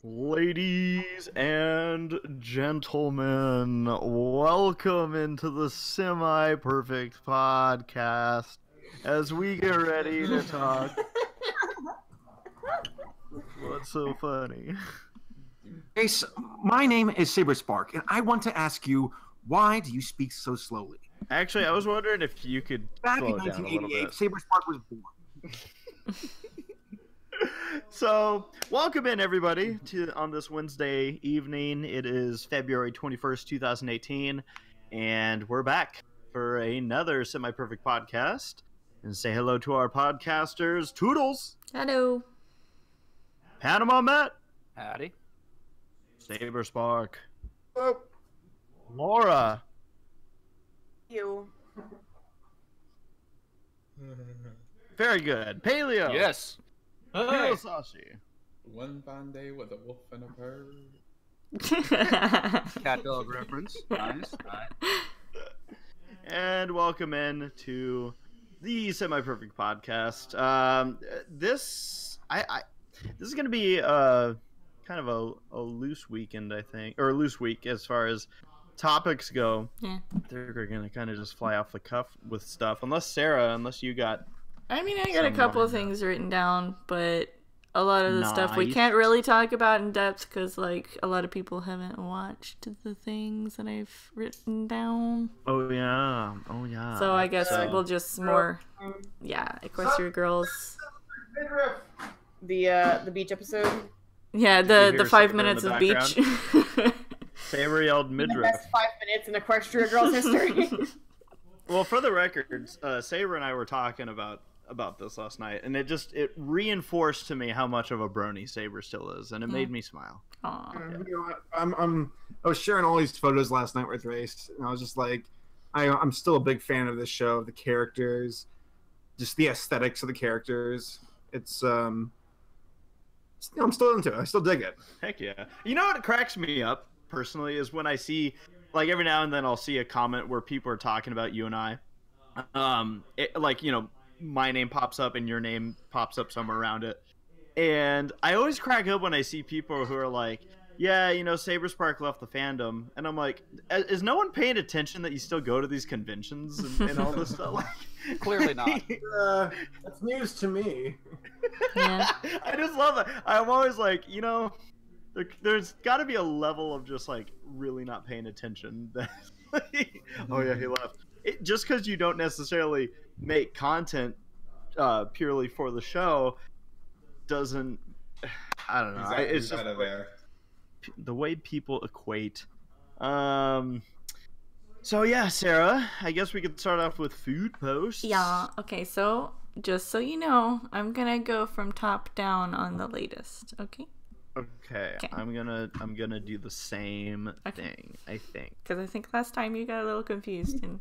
Ladies and gentlemen, welcome into the Semi-Perfect Podcast as we get ready to talk. What's so funny? Grace, my name is Saberspark, and I want to ask you, why do you speak so slowly? Actually, I was wondering if you could Back slow in it down a little 1988, bit. Saberspark was born. So, welcome in everybody on this Wednesday evening. It is February 21st, 2018, and we're back for another Semi-Perfect Podcast. And say hello to our podcasters, Toodles. Hello. PanamaMatt. Howdy. Saberspark. Oh. Laura. You. Very good. Paleo. Yes. Hirosashii. One fine day with a wolf and a bird. Cat dog reference. Nice. And welcome in to the Semi-Perfect Podcast. This is going to be kind of a loose weekend, I think, or a loose week as far as topics go. Yeah. They're going to kind of just fly off the cuff with stuff, unless you got. I mean, I got a couple of things written down, but a lot of the stuff we can't really talk about in depth because, like, a lot of people haven't watched the things that I've written down. Oh yeah. So I guess we'll just Equestria Girls. The beach episode. Yeah, the 5 minutes of beach. Saber yelled The midriff. best 5 minutes in Equestria Girls history. Well, for the record, Saber and I were talking about this last night, and it reinforced to me how much of a brony Saber still is, and it made me smile. Aww. You know, I was sharing all these photos last night with Race, and I was just like, I'm still a big fan of this show, the characters, just the aesthetics of the characters. I'm still into it. I still dig it. Heck yeah. You know what cracks me up, personally, is when I see, like, every now and then I'll see a comment where people are talking about you and I. My name pops up and your name pops up somewhere around it. And I always crack up when I see people who are like, yeah, Saberspark left the fandom. And I'm like, is no one paying attention that you still go to these conventions and all this stuff? Like, Clearly not. That's news to me. Yeah. I just love that. I'm always like, there's got to be a level of just, like, really not paying attention. Oh, yeah, he left. Just because you don't necessarily make content purely for the show doesn't, I don't know. It's just out of there. The way people equate. So yeah, Sarah, I guess we could start off with food posts. Yeah. Okay. So just so you know, I'm gonna go from top down on the latest. Okay. Okay. I'm gonna do the same thing, I think. Because I think last time you got a little confused. And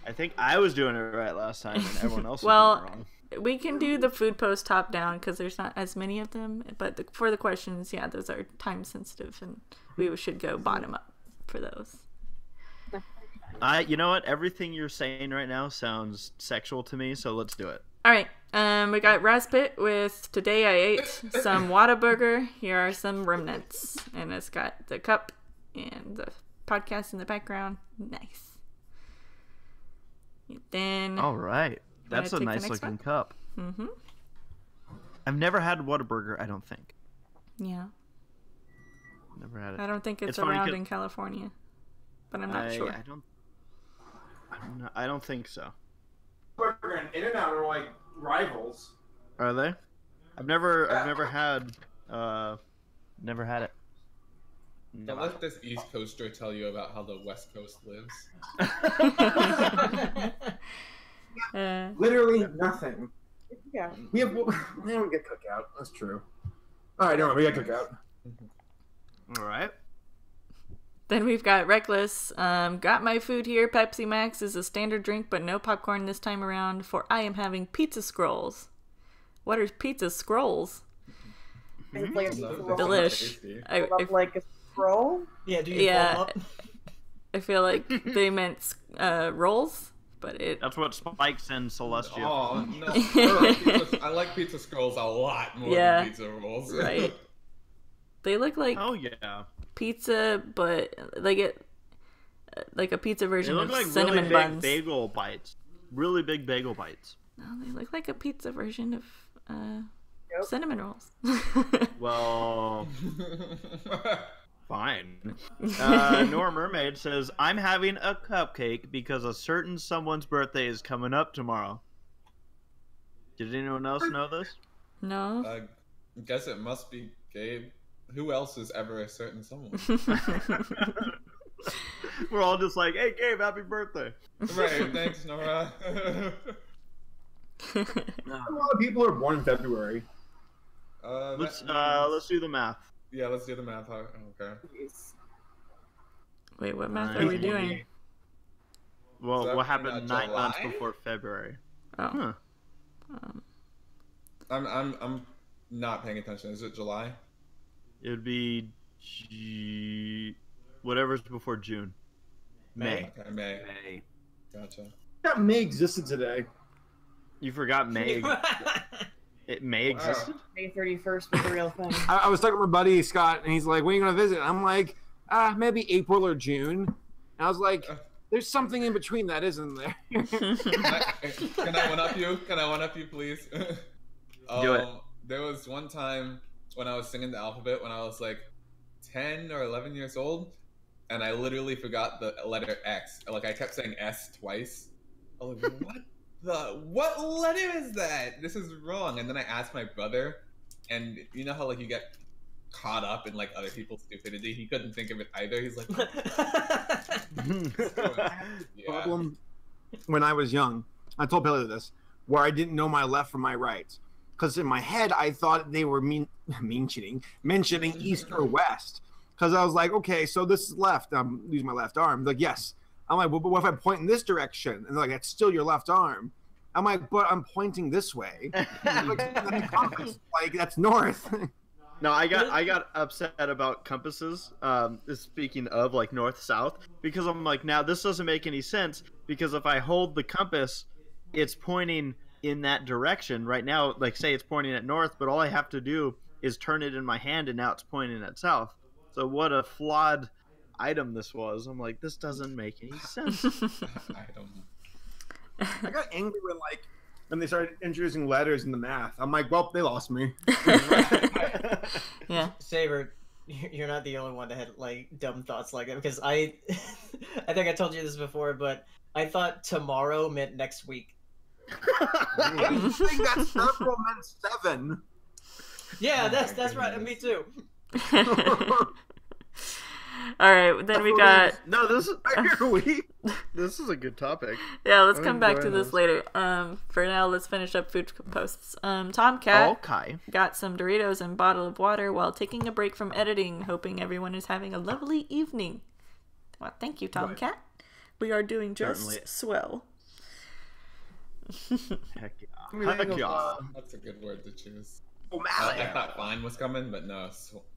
I think I was doing it right last time, and everyone else was well, doing it wrong. we can do the food post top down because there's not as many of them. But for the questions, yeah, those are time sensitive, and we should go bottom up for those. You know what? Everything you're saying right now sounds sexual to me, so let's do it. All right. We got Raspit with today I ate some Whataburger. Here are some remnants. And it's got the cup and the podcast in the background. Nice. Then. All right. That's a take the nice next looking one? cup. Mm-hmm. I've never had Whataburger, I don't think. Yeah. Never had it. I don't think it's funny around 'cause in California. But I'm not sure. I don't think so. Burger and In-N-Out are like rivals. Are they? I've never had it. Don't let this East Coaster tell you about how the West Coast lives. Literally nothing. Yeah. We get cookout. That's true. All right, we got cookout. All right. Then we've got Reckless. Got my food here. Pepsi Max is a standard drink, but no popcorn this time around, for I am having pizza scrolls. What are pizza scrolls? It's like a Delish. like a scroll. Yeah, do you follow up? I feel like they meant rolls, but it. That's what Spike's in Celestial. Oh, no. I like pizza scrolls a lot more Yeah. than pizza rolls. Right. They look like Oh yeah. pizza, but like a pizza They version look of like cinnamon really big buns. bagel bites. Really big bagel bites. No, they look like a pizza version of cinnamon rolls. Well, fine. Nora Mermaid says, I'm having a cupcake because a certain someone's birthday is coming up tomorrow. Did anyone else know this? No. I guess it must be Gabe. Who else is ever a certain someone? We're all just like, hey, Gabe, happy birthday. Right, thanks, Nora. A lot of people are born in February. Let's do the math. Yeah, let's do the math. Okay. Wait, what math are we doing? Well, So what that mean, happened 9 months July? before February? Oh. Huh. I'm not paying attention. Is it July? It would be whatever's before June. May. Okay, May. May. Gotcha. That May existed today. You forgot May. May existed? May 31st was the real thing. I was talking to my buddy Scott, and he's like, "When are you gonna visit?" I'm like, maybe April or June." And I was like, "There's something in between that, isn't there?" Can I one up you? Can I one up you, please? Do it. There was one time when I was singing the alphabet when I was like 10 or 11 years old, and I literally forgot the letter X. Like I kept saying S twice. I was like, what letter is that? This is wrong. And then I asked my brother, and you know how like you get caught up in like other people's stupidity? He couldn't think of it either. He's like, yeah. Problem when I was young, I told Paleo this, where I didn't know my left from my right. Because in my head, I thought they were mentioning east or west. Because I was like, okay, so this is left. I'm using my left arm. They're like, yes. I'm like, well, but what if I point in this direction? And they're like, that's still your left arm. I'm like, but I'm pointing this way. Like, that's north. No, I got upset about compasses. Speaking of like north south, because I'm like, now this doesn't make any sense because if I hold the compass, it's pointing in that direction. Right now, like say it's pointing at north, but all I have to do is turn it in my hand, and now it's pointing at south. So what a flawed item this was. I'm like, this doesn't make any sense. I don't know. I got angry when they started introducing letters in the math. I'm like, well, they lost me. Yeah. Saber, you're not the only one that had like dumb thoughts like that because I think I told you this before, but I thought tomorrow meant next week. I think that several meant 7. Yeah, that's right. Me too. All right, then we got. No, this is a good topic. Yeah, let's I'm come back to enjoying this this. later. For now, let's finish up food posts. Tomcat Okay. got some Doritos and bottle of water while taking a break from editing, hoping everyone is having a lovely evening. Well, thank you, Tomcat. We are doing just Certainly. swell. Heck yeah. Heck yeah. That's a good word to choose. Oh, I thought fine was coming, but no,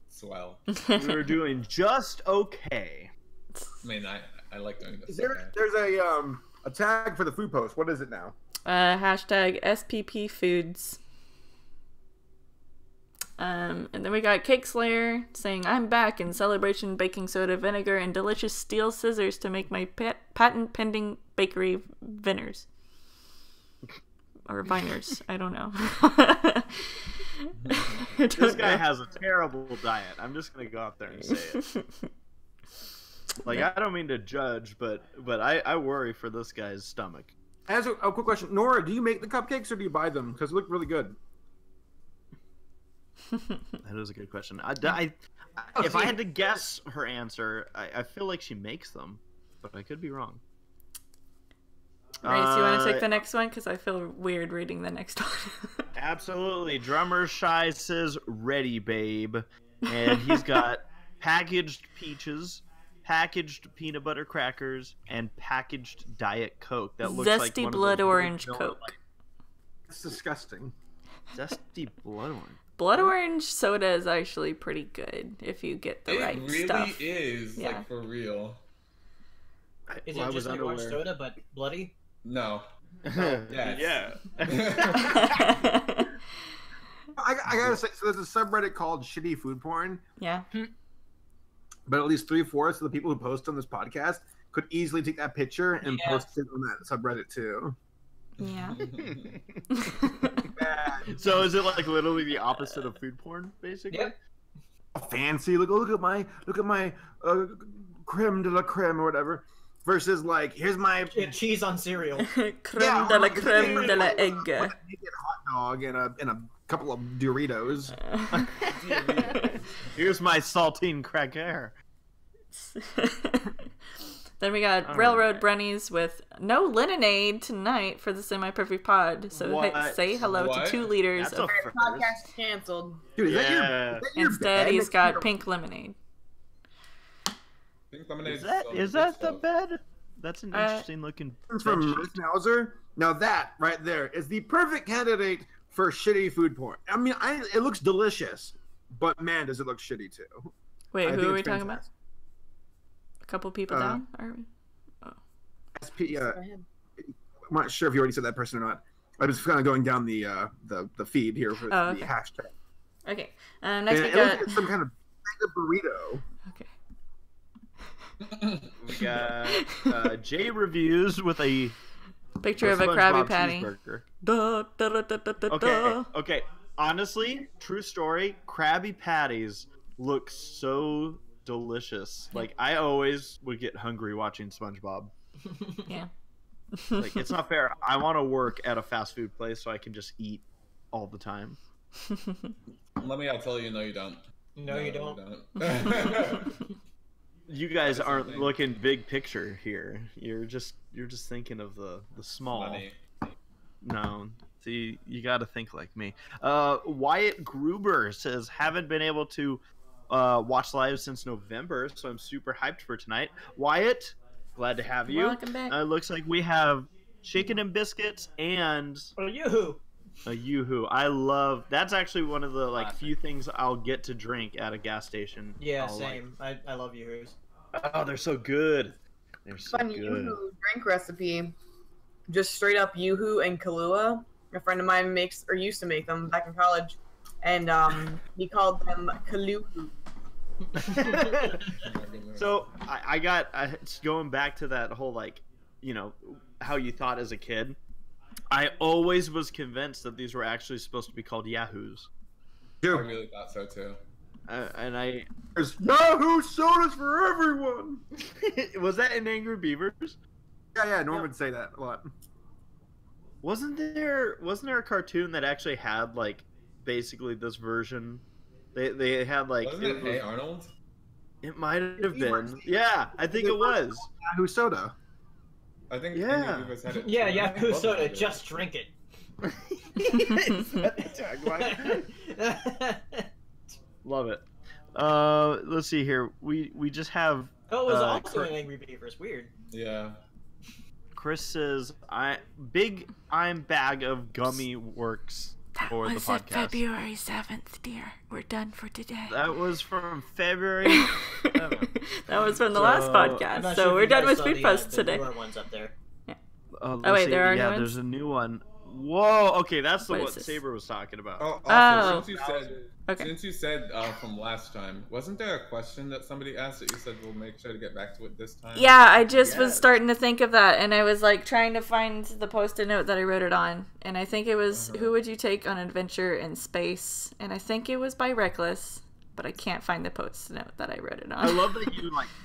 swell. We're doing just okay. I mean, I like doing this. There's a tag for the food post. What is it now? Hashtag SPP Foods. And then we got Cake Slayer saying, I'm back in celebration baking soda vinegar and delicious steel scissors to make my patent pending bakery viners. Or viners. I don't know. This guy has a terrible diet. I'm just gonna go out there and say it. Like, I don't mean to judge, but I worry for this guy's stomach. I have a quick question. Nora, do you make the cupcakes or do you buy them? Because they look really good. That is a good question. If I had to guess her answer, I feel like she makes them, but I could be wrong. Race, you want to take the next one? Because I feel weird reading the next one. Absolutely. Drummer Shy says, ready, babe. And he's got packaged peaches, packaged peanut butter crackers, and packaged Diet Coke. That looks like Zesty one blood of those orange vanilla- Coke. It's disgusting. Zesty blood orange. Blood orange soda is actually pretty good if you get the right really stuff. is, Yeah. like, for real. Is Well, I it was just like orange unaware. soda but bloody? No. Yeah. Yes. I gotta say, so there's a subreddit called Shitty Food Porn, Yeah. but at least 3/4 of the people who post on this podcast could easily take that picture and Yeah. post it on that subreddit too. Yeah. So is it like literally the opposite of food porn, basically? Yep. Fancy, look at my creme de la creme or whatever, versus like here's my Cheese on cereal. Creme de la creme de la egg. hot dog and a couple of Doritos. Here's my saltine cracker. Then we got All Railroad right. Brunnies with no lemonade tonight for the Semi-Perfect Pod. So What? say hello What? to 2 liters That's a of... first. Podcast canceled. Dude, is that your, Yeah. is that your Instead, bed? he's got pink lemonade. Pink lemonade Is that so is good that the stuff. bed? That's an Uh, interesting looking From bed Ruth sheet. Mauser. Now that right there is the perfect candidate for shitty food porn. I mean, it looks delicious, but man, does it look shitty too. Wait, I who think are we it's talking about? fantastic. A couple people Uh, down? Are we? SP, Go ahead. I'm not sure if you already said that person or not. I was kind of going down the feed here for Oh, the okay. hashtag. Okay. Next And we it looks got... like some kind of burrito. Okay. We got J reviews with a Picture of a Krabby SpongeBob Patty. cheeseburger. Da, da, da, da, da, da, Okay, da. okay. Honestly, true story. Krabby Patties look so delicious. Like I always would get hungry watching SpongeBob. Yeah. Like it's not fair. I want to work at a fast food place so I can just eat all the time. Let me tell you, no, you don't. No, you don't. You guys That's aren't something. looking big picture here. You're just thinking of the small. Money. No. See, you got to think like me. Wyatt Gruber says, haven't been able to watch live since November, so I'm super hyped for tonight. Wyatt, glad to have you. Welcome back. Looks like we have chicken and biscuits and Oh, yoo-hoo. a Yoo-hoo. I love. That's actually one of the Classic. few things I'll get to drink at a gas station. Yeah, I'll like. same. I love yoo-hoos. Oh, they're so good. They're so Fun good. Yoo-hoo drink recipe. Just straight up Yoo-hoo and Kahlua. A friend of mine makes or used to make them back in college, and he called them Kaluhu. So I got it's going back to that whole how you thought as a kid. I always was convinced that these were actually supposed to be called Yahoos, I Dude, really thought so too. and I there's Yahoo sodas for everyone. was that in Angry Beavers? Yeah, Norm would say that a lot. Wasn't there a cartoon that actually had basically this version? They had Wasn't it Hey Arnold? it might have been. Yeah, I think it was. Yahoo soda. I think Yeah. Angry Beavers had it. Yeah, too. Yahoo Love soda. it. Just drink it. Is that the tagline? Love it. Let's see here. We just have Oh, it was also Cor- in Angry Beavers. Weird. Yeah. Chris says I'm bag of gummy works That for the was podcast. February 7th, dear. We're done for today. That was from February 7th. That was from the last So- I'm podcast. not So sure if we're you done guys with saw food the, posts the today. newer ones up there. Let's Oh, wait, see. there are new yeah, ones? there's a new one. Whoa, okay, that's the What one is this? Saber was talking about. Oh, Oh. also, Okay. since you said from last time, wasn't there a question that somebody asked that you said we'll make sure to get back to it this time? Yeah, I just was Yes. starting to think of that, and I was trying to find the post-it note that I wrote it on, and I think it was "Who would you take on an adventure in space?" And I think it was by Reckless, but I can't find the post-it note that I wrote it on. I love that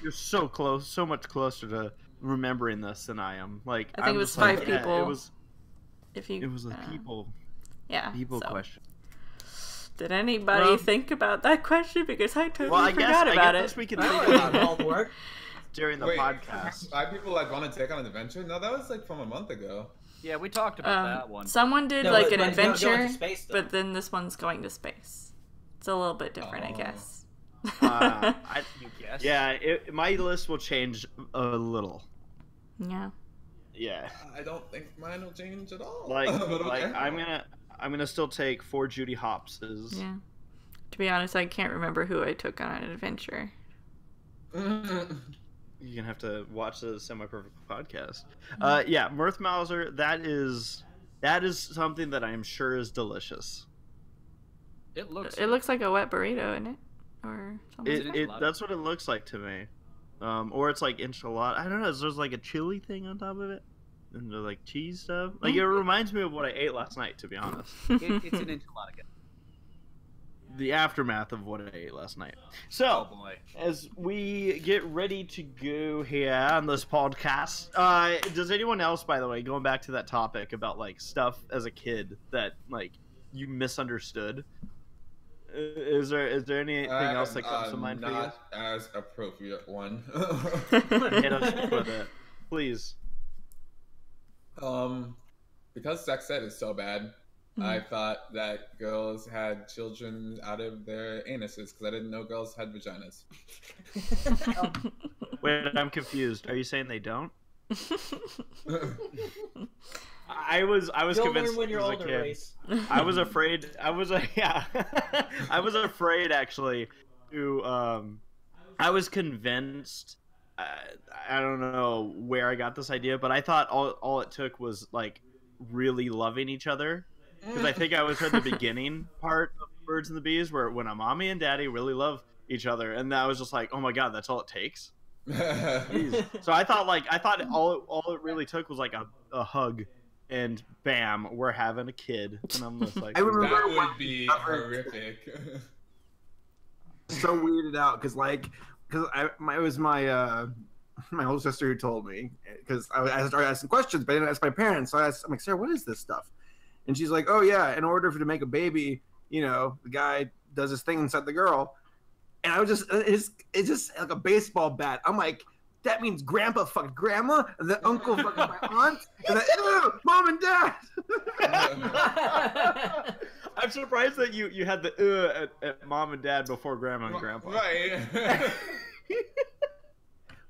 you're so close, so much closer to remembering this than I am. I think I'm it was just like, 5 yeah, people. It if you, was a people so. question. Did anybody Well- think about that question? Because I totally Well, I forgot about guess it. we can I think don't know how about it it all work. during the Wait, podcast. 5 people want to take on an adventure? No, that was from a month ago. Yeah, we talked about that one. Someone did No, an but go adventure, into space, though. but then this one's going to space. It's a little bit different, I Oh. guess. Yes. Yeah, my list will change a little. Yeah. Yeah, I don't think mine will change at all. like But okay. I'm gonna still take 4 Judy Hopses. Yeah. To be honest, I can't remember who I took on an adventure. You're gonna have to watch the Semi-Perfect podcast. Yeah, Mirth Mauser. That is something that I'm sure is delicious. It looks. It looks like a wet burrito, isn't it? Or something. That's what it looks like to me. Or it's like enchilada. I don't know. There's like a chili thing on top of it, and the like cheese stuff. Like it reminds me of what I ate last night, to be honest. It's an enchilada. The aftermath of what I ate last night. So, Oh boy. as we get ready to go here on this podcast, does anyone else, by the way, going back to that topic about like stuff as a kid that like you misunderstood? Is there anything else that comes to mind for you? Not as appropriate one. Hit us with it, please. Because sex ed is so bad, I thought that girls had children out of their anuses because I didn't know girls had vaginas. Wait, I'm confused. Are you saying they don't? I was You'll convinced learn when you're as a older, kid. Race. I was afraid. I was afraid actually. I was convinced. I don't know where I got this idea, but I thought all it took was like really loving each other. Because I think I was at the beginning part of Birds and the Bees, where when a mommy and daddy really love each other, and I was just like, oh my god, that's all it takes. Jeez. So I thought all it really took was like a hug, and bam, we're having a kid. And I'm just like, I remember That would be horrific. so weirded out because it was my older sister who told me, because I started asking questions, but I didn't ask my parents. So I'm like, Sarah, what is this stuff? And she's like, oh yeah, in order to make a baby, the guy does his thing inside the girl. And I was just, it's just like a baseball bat. I'm like, that means grandpa fucked grandma, and then uncle fucked my aunt, and then mom and dad. I'm surprised that you had the at mom and dad before grandma and grandpa. Right.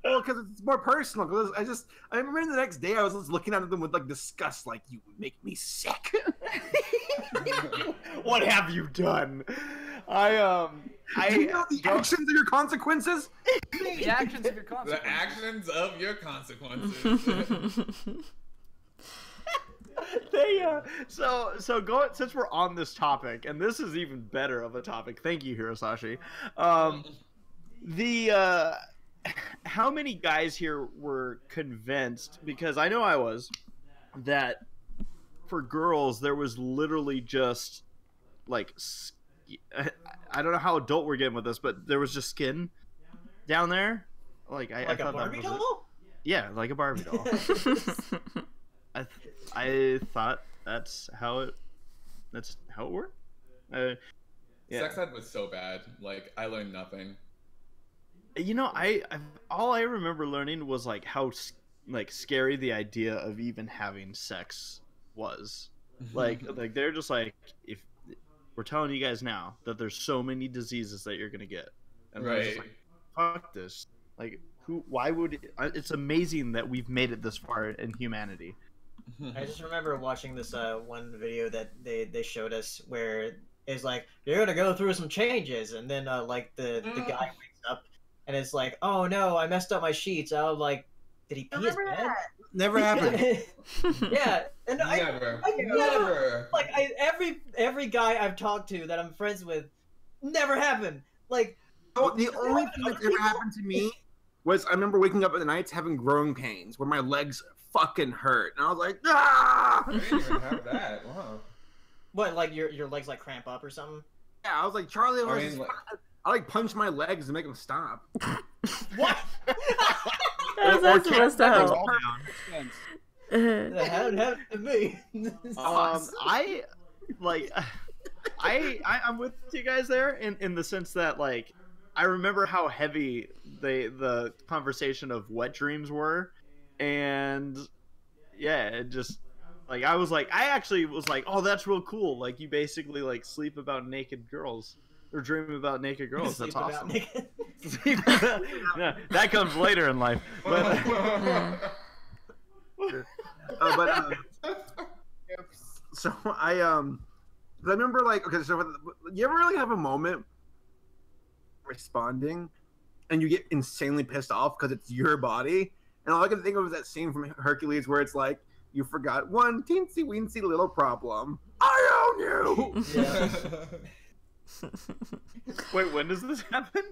Well, because it's more personal. Because I remember the next day I was just looking at them with like disgust, like, you make me sick. What have you done? Do you know the actions are your consequences? The actions of your The consequences. actions of your consequences. So go, since we're on this topic, and this is even better of a topic. Thank you, Hirosashii. How many guys here were convinced, because I know I was, that for girls there was literally just like, I don't know how adult we're getting with this, but there was just skin down there. Like I Like a thought Barbie that was doll? yeah, like a Barbie doll. I thought that's how it worked. Yeah. Sex ed was so bad. Like, I learned nothing. I all I remember learning was like how like scary the idea of even having sex was. Like they're just like, if we're telling you guys now that there's so many diseases that you're gonna get, and I was just like, fuck this. Like, why would it's amazing that we've made it this far in humanity. I just remember watching this one video that they showed us where it's like, you're gonna go through some changes, and then like the guy wakes up and it's like, oh no, I messed up my sheets. I was like, did he pee his bed? Never happened. Yeah, and Never. I Never. like every guy I've talked to that I'm friends with, never happened. Like, The only thing that's ever happened to me was I remember waking up at the nights having growing pains where my legs fucking hurt, and I was like, ah! I didn't even have that. Wow. what, like your legs like cramp up or something? Yeah, I was like, Charlie, I mean, punch my legs to make them stop. What? How's that supposed to help? That hadn't happened to me. I'm with you guys there in the sense that like I remember how heavy the conversation of wet dreams were, and yeah, it just like I actually was like, oh, that's real cool. Like you basically like sleep about naked girls or dream about naked girls. That's awesome. Yeah, that comes later in life. But so I remember like, okay, so you ever really have a moment responding and you get insanely pissed off because it's your body, and all I can think of is that scene from Hercules where it's like, you forgot one teensy weensy little problem, I own you. Yeah. Wait, when does this happen?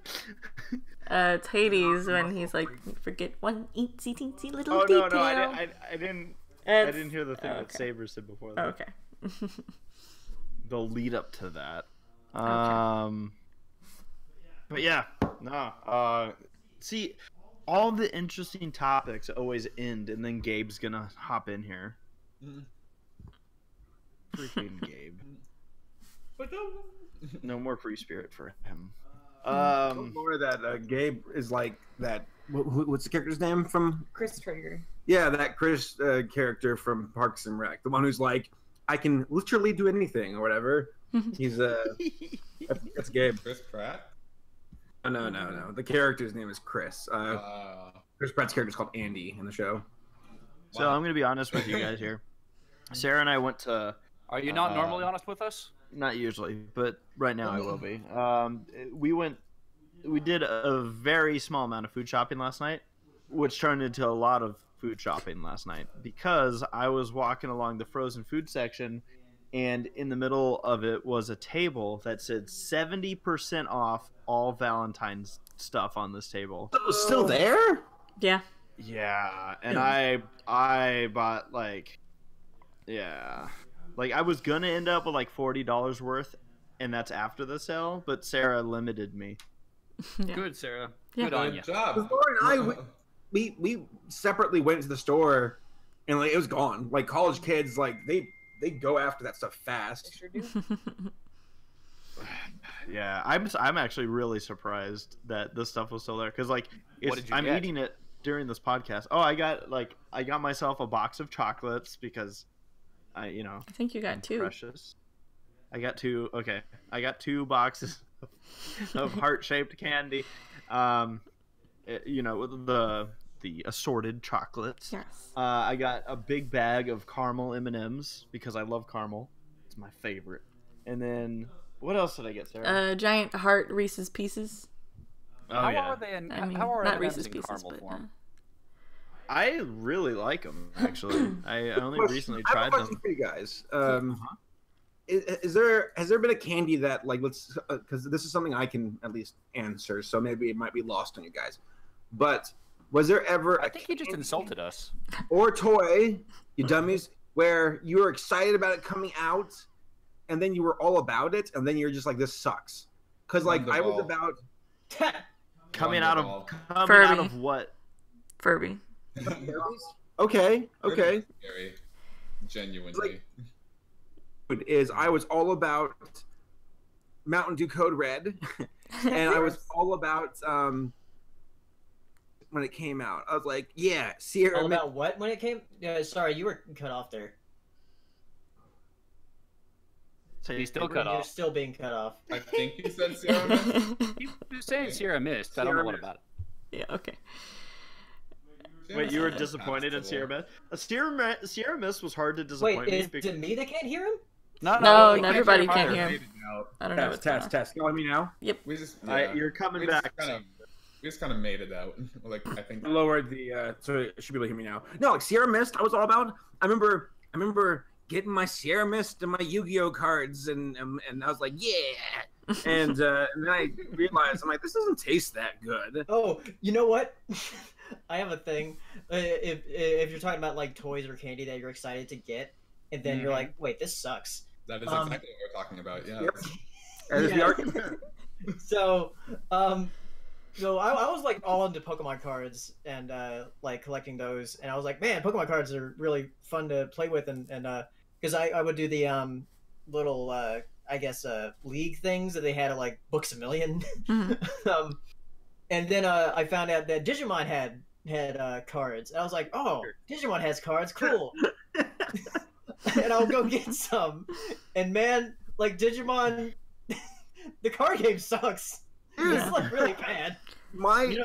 It's Hades when he's like, forget one eensy teensy little Oh detail. no, I didn't. I didn't hear the thing that okay. Saber said before that. Okay. The lead up to that. Okay. But yeah, no. See, all the interesting topics always end, and then Gabe's gonna hop in here. Freaking Gabe. No more free spirit for him. More that Gabe is like that. What's the character's name from? Chris Traeger. Yeah, that Chris character from Parks and Rec, the one who's like, I can literally do anything or whatever. He's that's Gabe. Chris Pratt? Oh, no. The character's name is Chris. Chris Pratt's character's called Andy in the show. So I'm gonna be honest with you guys here. Sarah and I went to. Are you not normally honest with us? Not usually, but right now I will be. We did a very small amount of food shopping last night, which turned into a lot of food shopping last night because I was walking along the frozen food section, and in the middle of it was a table that said 70% off all Valentine's stuff on this table. It was still there? Yeah. Yeah, and I bought like I was gonna end up with like $40 worth, and that's after the sale, but Sarah limited me. Yeah. Good, Sarah. Yeah. Good on you. Good job. Laura and I, we separately went to the store, and like it was gone. Like college kids, like they go after that stuff fast. Sure do. Yeah, I'm actually really surprised that this stuff was still there because like What did you I'm get? eating it during this podcast. Oh, I got myself a box of chocolates because I think you got two. precious. I got two. Okay, I got 2 boxes of heart-shaped candy. With the assorted chocolates. Yes. I got a big bag of caramel M&Ms because I love caramel. It's my favorite. And then what else did I get, Sarah? Giant heart Reese's Pieces. Oh How yeah. are they in? I mean, how are not M&Ms Reese's in Pieces, caramel but form? I really like them actually. I only recently I have a tried question them. for you guys. Has there been a candy that like let's because this is something I can at least answer, so maybe it might be lost on you guys. But was there ever I think he just insulted us. or toy, you dummies, where you were excited about it coming out, and then you were all about it, and then you're just like, this sucks? Because like I was about Coming out Furby. of what? Furby. okay. Scary. Genuinely. Is I was all about Mountain Dew Code Red, and I was all about when it came out. I was like, yeah, Sierra. All about what when it came? Sorry, you were cut off there. So He's still cut You're off. still being cut off. I think you said Sierra Mist. He was saying Sierra Mist. I don't know what about it. Yeah. Okay. Wait, you were Mist is disappointed in passable. Sierra Mist? Sierra Mist was hard to disappoint Wait, me. is it me that can't hear him? No, he everybody hear can't him hear either. him. I don't know what's going on. Test. Can you hear me now? We just You're coming we back. just kind of made it out. Like I think I lowered the so it should be able to hear me now. No, like Sierra Mist, I was all about. I remember getting my Sierra Mist and my Yu-Gi-Oh cards, and I was like, yeah. And then I realized I'm like, this doesn't taste that good. Oh, you know what? I have a thing. If you're talking about like toys or candy that you're excited to get, and then you're like, wait, this sucks. that is exactly what we're talking about. Yeah. That is the Yeah. argument. So, so I was like all into Pokemon cards and like collecting those, and I was like, man, Pokemon cards are really fun to play with, and because I would do the little I guess league things that they had at like Books A Million, and then I found out that Digimon had cards, and I was like, oh, Digimon has cards, cool. And I'll go get some, and man, like Digimon, the card game sucks. It's like really bad. My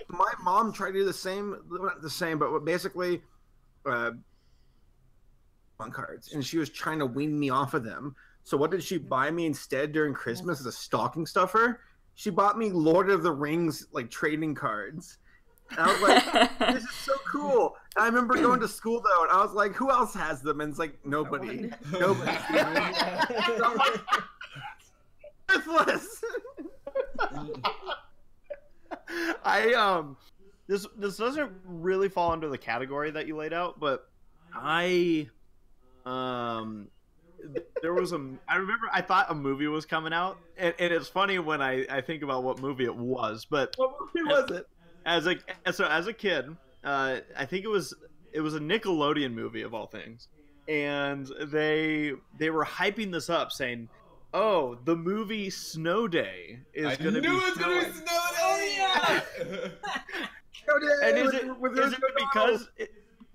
mom tried to do the same, not the same, but basically, on cards, and she was trying to wean me off of them. So what did she buy me instead during Christmas as a stocking stuffer? She bought me Lord of the Rings like trading cards. And I was like, this is so cool. And I remember going to school though, and I was like, who else has them? And it's like nobody. Nobody. worthless. This doesn't really fall under the category that you laid out, but there was I remember I thought a movie was coming out, and it's funny when I think about what movie it was, but What movie was it? as a kid, I think it was a Nickelodeon movie of all things, and they were hyping this up, saying, "Oh, the movie Snow Day is going to be Snow Day. Oh, yeah. And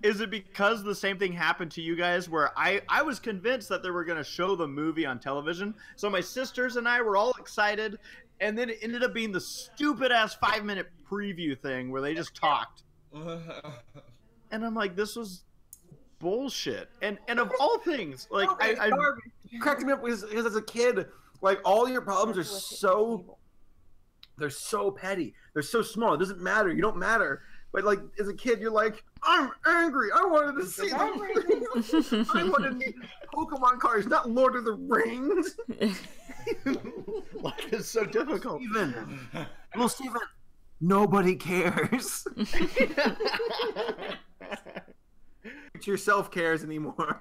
is it because the same thing happened to you guys, where I was convinced that they were going to show the movie on television, so my sisters and I were all excited, and then it ended up being the stupid ass 5-minute preview thing where they just talked, and I'm like, this was bullshit. And of all things, like I cracked me up because as a kid, like, all your problems are so petty, they're so small, it doesn't matter, you don't matter. But like, as a kid, you're like, I'm angry. I wanted to see them. I wanted Pokemon cards, not Lord of the Rings. Life is so difficult. Steven, nobody cares. Yourself cares anymore.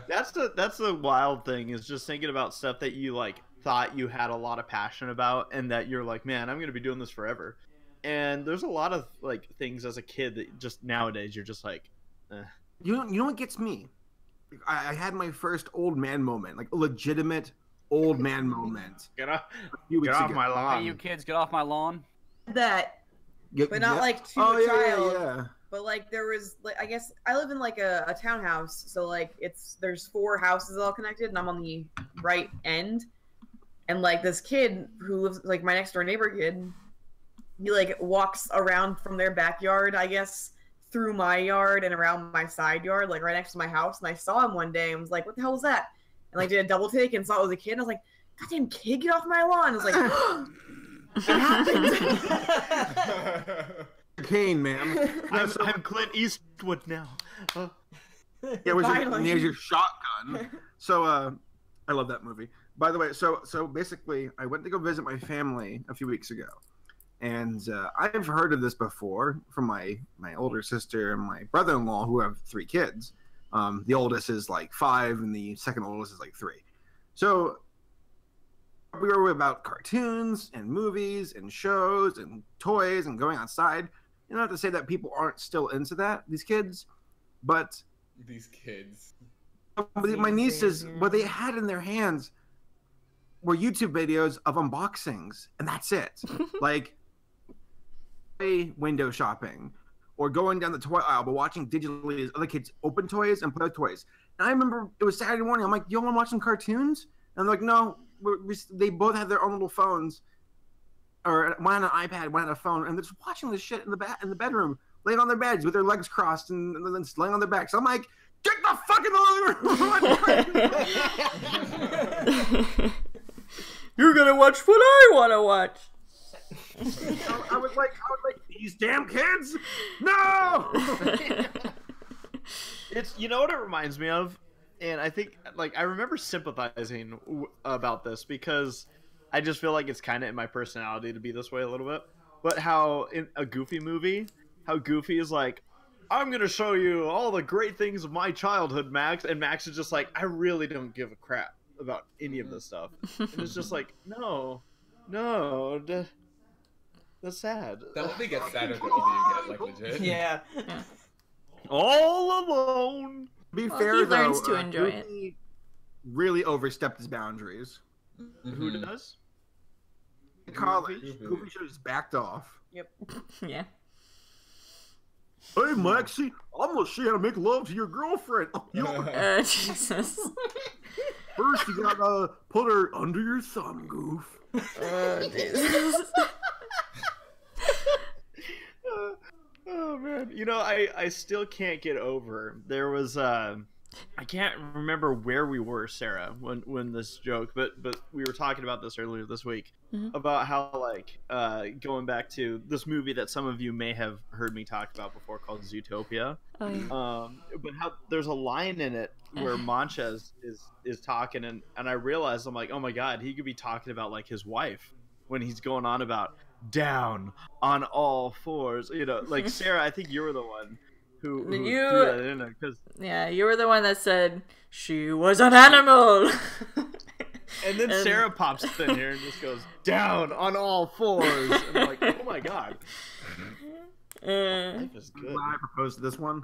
That's the wild thing, is just thinking about stuff that you like thought you had a lot of passion about, and that you're like, man, I'm gonna be doing this forever. And there's a lot of like things as a kid that just nowadays you're just like, eh. You know what gets me? I had my first old man moment, like a legitimate old man moment. Get off ago. my lawn. Hey, you kids, get off my lawn. That, but not like to a child. Yeah. But like there was, like, I guess I live in like a townhouse, so like there's 4 houses all connected, and I'm on the right end. And like this kid who lives, like my next door neighbor kid, he like walks around from their backyard, I guess, through my yard and around my side yard, like right next to my house. And I saw him one day and was like, what the hell was that? And like did a double take and saw it was a kid. And I was like, goddamn kid, get off my lawn. I was like, what happened? Kane, man. I'm Clint Eastwood now. Yeah, here's your shotgun. So I love that movie. By the way, so basically I went to go visit my family a few weeks ago. And I've heard of this before from my older sister and my brother-in-law, who have 3 kids. The oldest is like 5, and the second oldest is like 3. So we were about cartoons and movies and shows and toys and going outside. You know, not to say that people aren't still into that, these kids, but these kids. My nieces, what they had in their hands were YouTube videos of unboxings, and that's it. Like, window shopping or going down the toy aisle but watching digitally as other kids open toys and play with toys. And I remember it was Saturday morning, I'm like, you want to watch some cartoons? And they're like, no, they both have their own little phones, or one on an iPad, one on a phone, and they're just watching this shit in the bedroom, laying on their beds with their legs crossed and then laying on their backs. I'm like, get the fucking living room. You're gonna watch what I want to watch. I was like, these damn kids! No! It's, you know what it reminds me of? And I think, like, I remember sympathizing about this because I just feel like it's kind of in my personality to be this way a little bit. But how in a Goofy movie, how Goofy is like, I'm going to show you all the great things of my childhood, Max. And Max is just like, I really don't give a crap about any of this stuff. And it's just like, no, that's sad. That only gets sadder the older you get, like, legit. Yeah. All alone. To be Well, fair, he though, learns to enjoy Goofy really overstepped his boundaries. Who does? In college, Goofy should have just backed off. Yep. Yeah. Hey, Maxie, I'm gonna show you how to make love to your girlfriend. Jesus. First, you gotta put her under your thumb, Goof. Jesus. Oh man, you know, I still can't get over. There was I can't remember where we were, Sarah, when this joke, but we were talking about this earlier this week about how like going back to this movie that some of you may have heard me talk about before called Zootopia. Oh, yeah. But how there's a line in it where Mancha is talking, and I realized, I'm like, oh my god, he could be talking about like his wife when he's going on about down on all fours, you know, like Sarah, I think you were the one who threw that in there, cause yeah, you were the one that said she was an animal. and then Sarah pops in here and just goes down on all fours, and I'm like, oh my god, life is good. I proposed this one.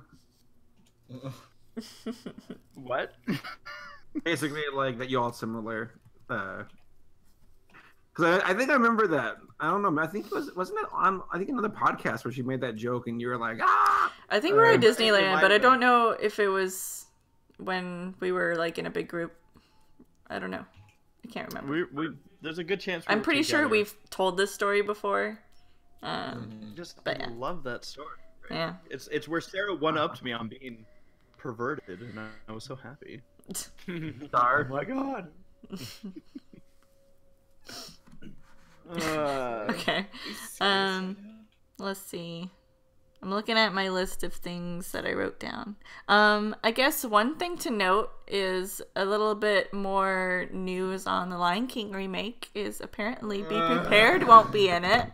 What? Basically, like that, y'all similar. Because I think I remember that. I don't know. I think wasn't it on? I think another podcast where she made that joke, and you were like, ah. I think we were at Disneyland, but I don't know if it was when we were like in a big group. I don't know. I can't remember. We there's a good chance. I'm pretty sure we've told this story before. I love that story. Right? Yeah. It's where Sarah one-upped me on being perverted, and I was so happy. Oh my god. Okay. Let's see. I'm looking at my list of things that I wrote down. I guess one thing to note is a little bit more news on the Lion King remake is apparently Be Prepared won't be in it.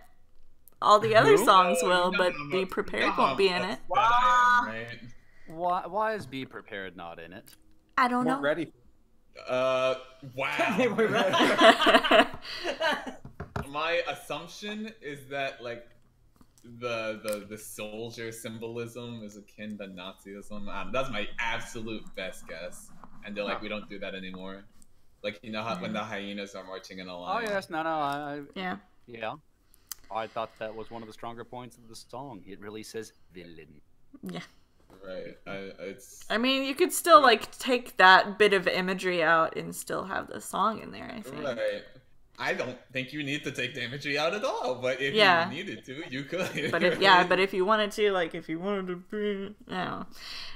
All the other songs will, but Be Prepared won't be in it. Why is Be Prepared not in it? I don't know. Ready. Wow. My assumption is that like the soldier symbolism is akin to Nazism. That's my absolute best guess. And they're like, we don't do that anymore. Like, you know how when the hyenas are marching in a line. Oh yes, no. Yeah. I thought that was one of the stronger points of the song. It really says villain. Yeah. Right. I mean, you could still like take that bit of imagery out and still have the song in there, I think. Right. I don't think you need to take the imagery out at all, but if you needed to, you could. But if you wanted to, like, if you wanted to be,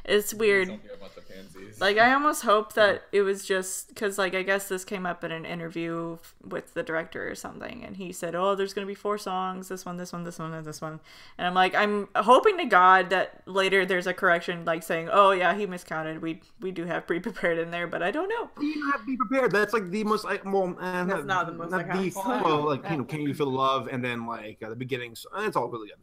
it's weird. Don't be a bunch of pansies. Like, I almost hope that it was just because, like, I guess this came up in an interview with the director or something, and he said, "Oh, there's gonna be 4 songs. This one, this one, this one, and this one." And I'm like, I'm hoping to God that later there's a correction, like saying, "Oh yeah, he miscounted. We do have Be Prepared in there, but I don't know." You have to be prepared. That's like the most like that's not the most like you know, can you feel the love, and then like the beginning. So it's all really good.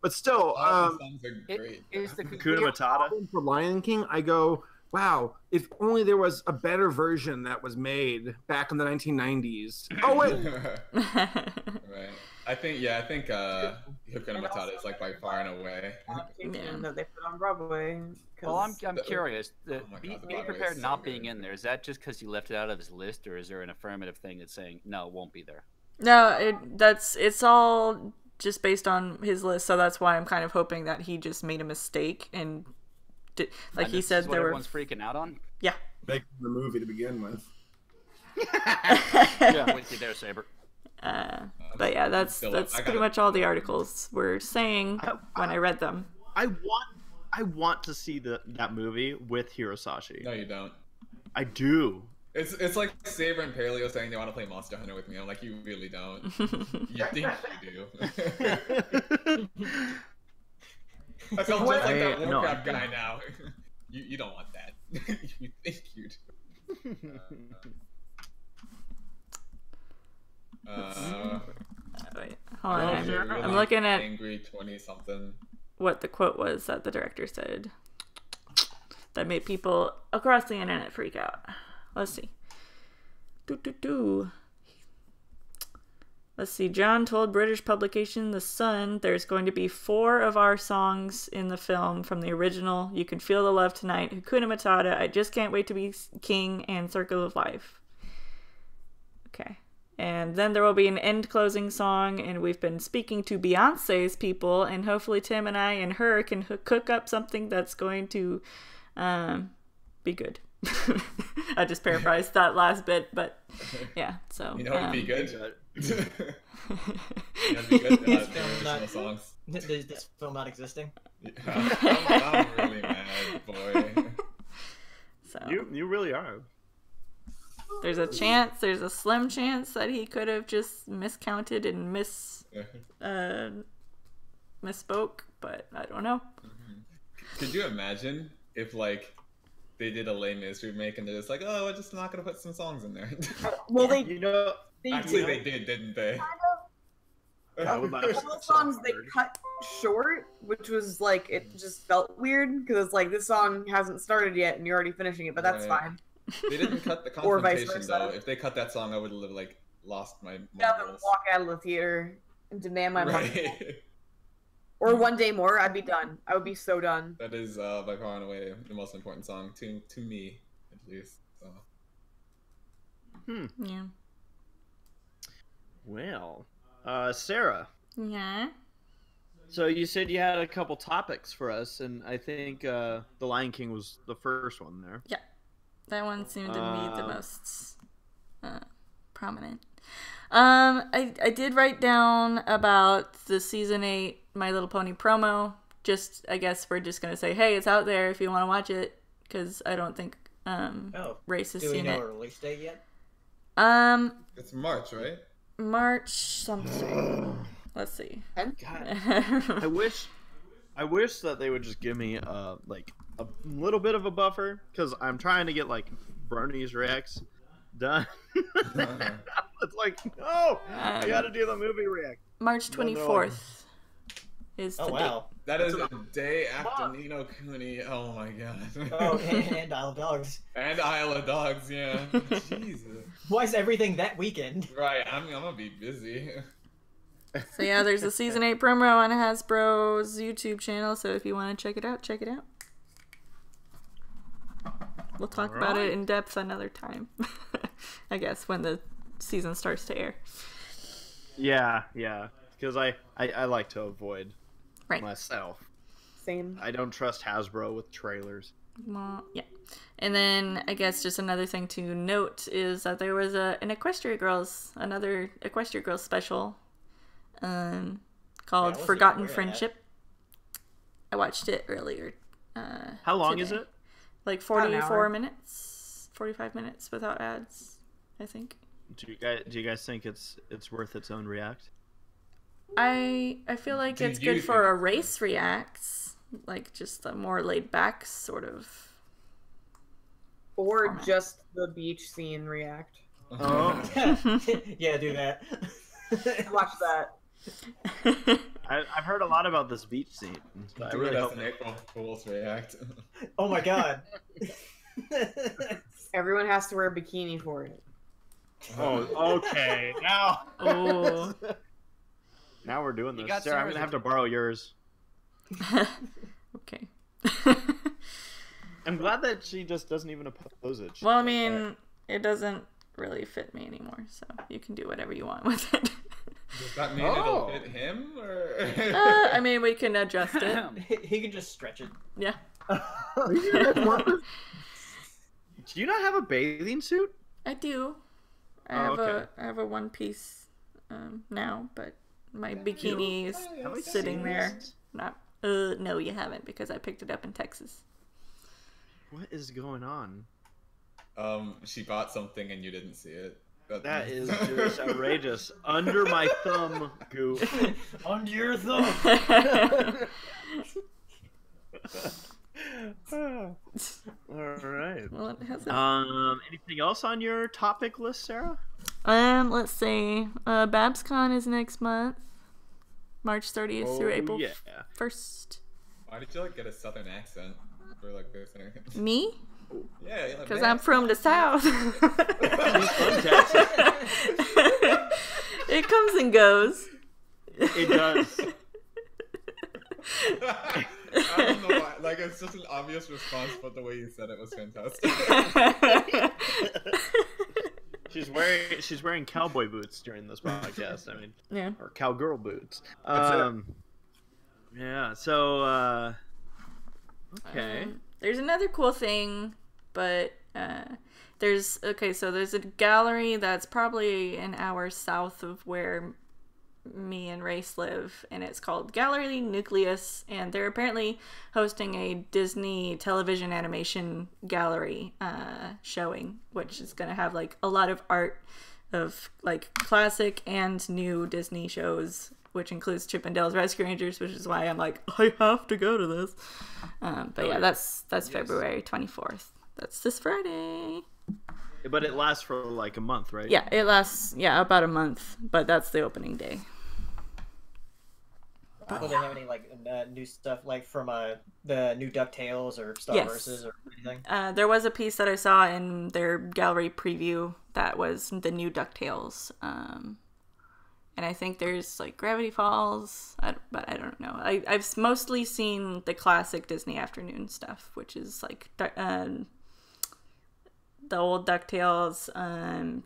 But still, songs are great. Is the Hakuna Matata for Lion King? I go, wow! If only there was a better version that was made back in the 1990s. Oh wait, right. I think Hakuna Matata is like by far and away. That they put on Broadway. Well, I'm curious. Be Broadway Prepared is so not good. being in there, is that just because he left it out of his list, or is there an affirmative thing that's saying no, it won't be there? No, it's all just based on his list, so that's why I'm kind of hoping that he just made a mistake and like he said, there were everyone's freaking out on. Yeah. make the movie to begin with. Yeah, with you there, Saber. But yeah, that's pretty much all the articles were saying when I read them. I want to see that movie with Hirosashii. No, you don't. I do. It's like Saber and Paleo saying they want to play Monster Hunter with me. I'm like, you really don't. You think you do. I feel just like that Warcraft guy now. You don't want that. You think you do. Wait, hold on. I'm looking at angry 20-something. What the quote was that the director said that made people across the internet freak out. Let's see. Let's see. John told British publication The Sun there's going to be 4 of our songs in the film from the original. You Can Feel the Love Tonight, Hakuna Matata, I Just Can't Wait to Be King, and Circle of Life. Okay. And then there will be an end closing song, and we've been speaking to Beyonce's people, and hopefully Tim and I and her can cook up something that's going to be good. I just paraphrased that last bit, but yeah, so. You know it'd be good? You know it'd be good? The original songs. Is this film not existing? I'm really mad, boy. So You really are. there's a chance, there's a slim chance that he could have just miscounted and misspoke, but I don't know. Could you imagine if like they did a Les Mis remake and they're just like, oh, we're just not gonna put some songs in there? Well, they Actually, they did, didn't they? all the songs they cut short, which was like it just felt weird because like this song hasn't started yet and you're already finishing it, but that's Right. fine. They didn't cut the Or vice confrontation versa. though. If they cut that song, I would have like lost my Yeah, then marbles. walk out of the theater and demand my money. Right. Or One Day More, I'd be done. I would be so done. That is by far and away the most important song to me, at least. So. Yeah. Well, Sarah. Yeah. So you said you had a couple topics for us, and I think The Lion King was the first one there. Yeah. That one seemed to be the most prominent. I did write down about the season 8 My Little Pony promo. Just, I guess we're just gonna say, hey, it's out there if you want to watch it, because I don't think Race has Do we seen know it. a release date yet? It's March, right? March something. Let's see. God, I wish that they would just give me like a little bit of a buffer, because I'm trying to get like Bernie's reacts done. It's like, no, I gotta do the movie react. March 24th is the Oh wow. That is a day after Nino Cooney. Oh my god. Oh, and Isle of Dogs. And Isle of Dogs, yeah. Jesus. Why is everything that weekend? Right, I'm gonna be busy. So yeah, there's a season 8 promo on Hasbro's YouTube channel, so if you want to check it out, check it out. We'll talk about it in depth another time. I guess when the season starts to air. Yeah, because I like to avoid myself. Same. I don't trust Hasbro with trailers. Well, yeah. And then I guess just another thing to note is that there was another Equestria Girls special called Yeah, Forgotten Friendship. I watched it earlier. How long today. is it? Like About an 44 hour. minutes, 45 minutes without ads, I think. Do you guys think it's worth its own react? I feel like Do it's you good for think a it's race reacts, like just a more laid back sort of. Or Format. just the beach scene react. Oh, Yeah, do that. Watch that. I've heard a lot about this beach scene. So I Do really it as hope. an April Fool's react. Oh my god. Everyone has to wear a bikini for it. Oh, okay. Now, Oh. now we're doing You this. got Sarah, I'm Sarah's gonna have to borrow yours. Okay. I'm glad that she just doesn't even oppose it. She's Well, I like, mean, it doesn't really fit me anymore, so you can do whatever you want with it. Does that mean Oh. it'll fit him, or? I mean, we can adjust it. He can just stretch it. Yeah. Do you not have a bathing suit? I do. I have a one piece now, but my bikini is Have I sitting seen there. this? Not. No, you haven't, because I picked it up in Texas. What is going on? She bought something and you didn't see it. That is just outrageous. Under my thumb, Goop. Under your thumb. All right. Well, it hasn't. Anything else on your topic list, Sarah? Let's see. BabsCon is next month, March 30th through April yeah. 1st. Why did you like get a southern accent for like this thing? Me? Yeah, yeah. Because I'm from the South. She's from Texas. It comes and goes. It does. I don't know why. Like, it's just an obvious response, but the way you said it was fantastic. She's wearing cowboy boots during this podcast. I mean, Yeah. or cowgirl boots. That's Yeah. So, okay. There's another cool thing, but there's a gallery that's probably an hour south of where me and Race live, and it's called Gallery Nucleus, and they're apparently hosting a Disney television animation gallery showing, which is going to have like a lot of art of like classic and new Disney shows, which includes Chip and Dale's Rescue Rangers, which is why I'm like, I have to go to this. But yeah, that's February 24th. That's this Friday. But it lasts for like a month, right? Yeah, it lasts about a month, but that's the opening day. Will they have any like new stuff like from the new DuckTales or Star Versus or anything? There was a piece that I saw in their gallery preview that was the new DuckTales. And I think there's like Gravity Falls, but I don't know. I've mostly seen the classic Disney Afternoon stuff, which is like the old DuckTales,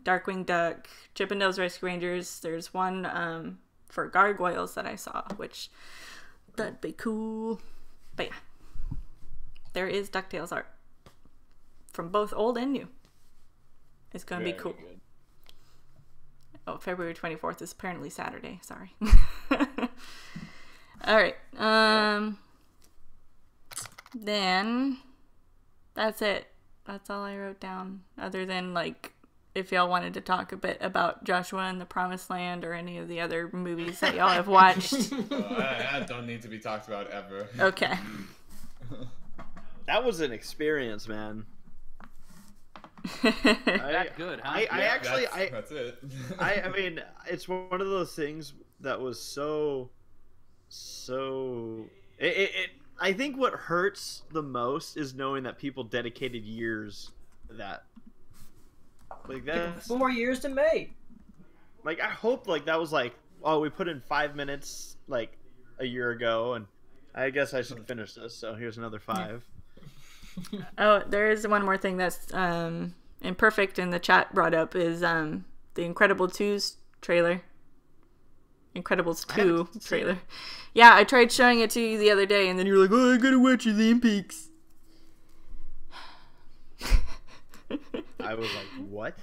Darkwing Duck, Chip and Dale's Rescue Rangers. There's one for Gargoyles that I saw, which that'd be cool. But yeah, there is DuckTales art from both old and new. It's gonna be cool. Good. Oh, February 24th is apparently Saturday. Sorry. All right. Then that's it. That's all I wrote down. Other than like, if y'all wanted to talk a bit about Joshua and the Promised Land or any of the other movies that y'all have watched. That don't need to be talked about ever. Okay. That was an experience, man. That good, huh? That's it. I mean, it's one of those things that was so. I think what hurts the most is knowing that people dedicated years to that. Like that. 4 years to make. Like I hope like that was like, oh, we put in 5 minutes like a year ago, and I guess I should finish this. So here's another 5. Oh, there is one more thing that's Imperfect in the chat brought up is the Incredibles 2's trailer. Incredibles 2 trailer. Yeah, I tried showing it to you the other day, and then you were like, oh, I gotta watch the Olympics. I was like, what?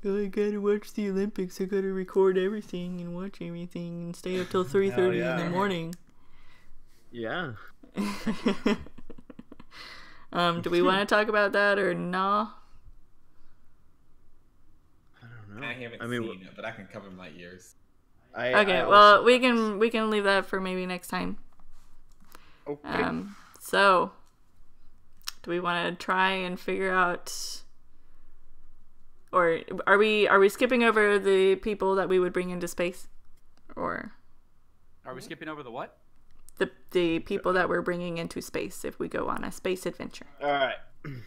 Oh, I gotta watch the Olympics. I gotta record everything and watch everything and stay up till 3:30 in the morning. Yeah. Do we want to talk about that or no? I don't know. I haven't seen it, but I can cover my ears. Well, we can leave that for maybe next time. Okay. So, do we want to try and figure out, or are we skipping over the people that we would bring into space, or are we skipping over the what? The people that we're bringing into space if we go on a space adventure? All right,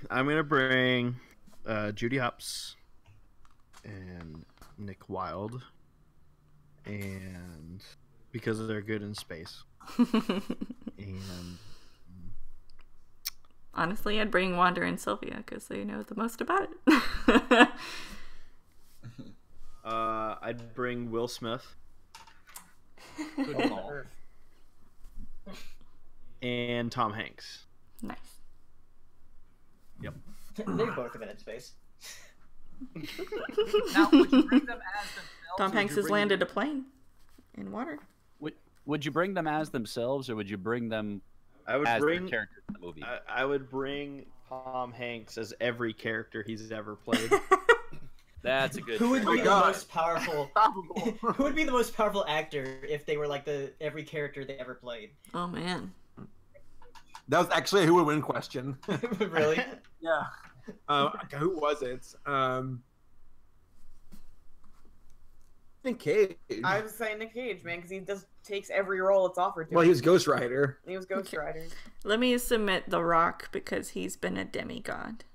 I'm gonna bring Judy Hopps and Nick Wilde. And because they're good in space. And honestly, I'd bring Wanda and Sylvia because they know the most about it. I'd bring Will Smith. Good call. And Tom Hanks. Nice. Yep. They both have been in space. Now, would you bring them as themselves? Tom Hanks has landed a plane in water. Would you bring them as themselves, or would you bring them I would as bring their characters in the movie? I would bring Tom Hanks as every character he's ever played. That's a good. Who would choice. be the most powerful? Who would be the most powerful actor if they were like every character they ever played? Oh man. That was actually a who would win question. Really? Yeah. Who was it? Nick Cage. I was saying Nick Cage, man, because he just takes every role that's offered to Well, him. he was Ghost Rider. He was Ghost Rider. Let me submit The Rock because he's been a demigod.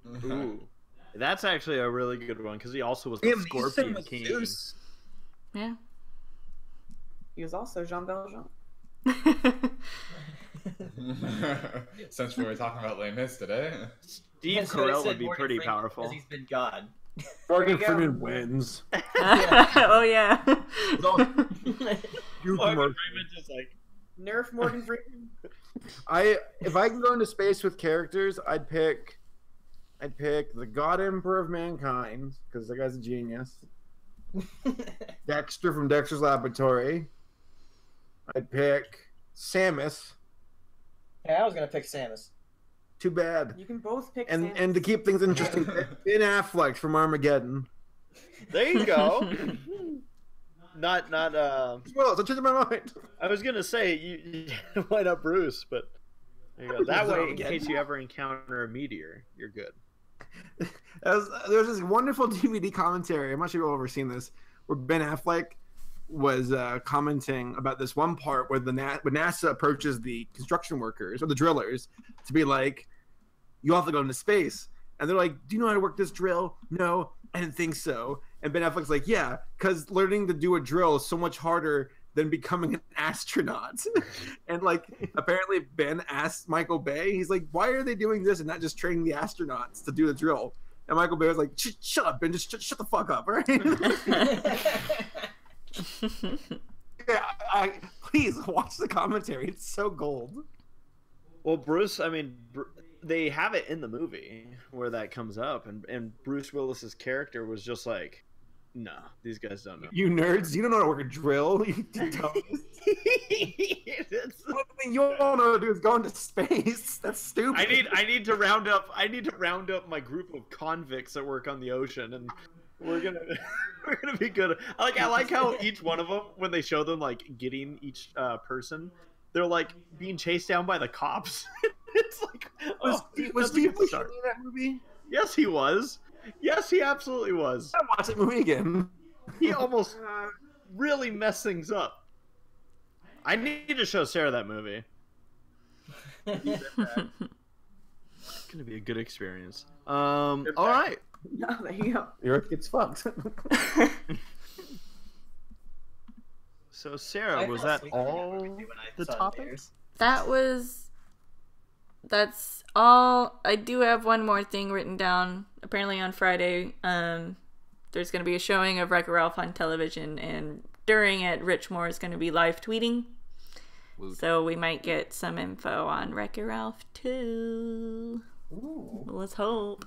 Ooh. That's actually a really good one because he also was the Scorpion King. Zeus. Yeah. He was also Jean Valjean. Since we were talking about Les Mis today. Steve Carell would be pretty powerful. Because he's been God. Morgan There you go. Freeman wins. Oh yeah. Just like Nerf Morgan Freeman. If I can go into space with characters, I'd pick the God Emperor of Mankind because the guy's a genius. Dexter from Dexter's Laboratory. I'd pick Samus. Yeah, I was gonna pick Samus. Too bad. You can both pick. And Samus. to keep things interesting, Ben Affleck from Armageddon. There you go. not. Well, I changed my mind. I was gonna say you why not Bruce, but there you go. That way, in case you ever encounter a meteor, you're good. There's this wonderful DVD commentary. I'm not sure you've ever seen this, where Ben Affleck was commenting about this one part where when NASA approaches the construction workers or the drillers to be like, "You have to go into space," and they're like, "Do you know how to work this drill?" "No, I didn't think so." And Ben Affleck's like, "Yeah, because learning to do a drill is so much harder than becoming an astronaut." And like, apparently Ben asked Michael Bay, he's like, "Why are they doing this and not just training the astronauts to do the drill?" And Michael Bay was like, "Shut up, Ben, just shut the fuck up, all right?" Yeah, please watch the commentary. It's so gold. Well, Bruce, I mean, they have it in the movie where that comes up, and Bruce Willis's character was just like, "No, these guys don't know." You nerds, you don't know how to work a drill. You dummies. What you all know how to do is go into space. That's stupid. I need to round up my group of convicts that work on the ocean, and we're gonna be good. I like how each one of them, when they show them like getting each person, they're like being chased down by the cops. It's like, was Steve Buscemi in that movie? Yes, he was. Yes, he absolutely was. I watch that movie again. He almost really messed things up. I need to show Sarah that movie. It's gonna be a good experience. All right. No, there you go. Your Earth gets fucked. So Sarah, was that all the topics? That's all. I do have one more thing written down. Apparently on Friday, there's going to be a showing of Wreck-It Ralph on television, and during it, Rich Moore is going to be live tweeting. Woot. So we might get some info on Wreck-It Ralph too. Ooh. Let's hope.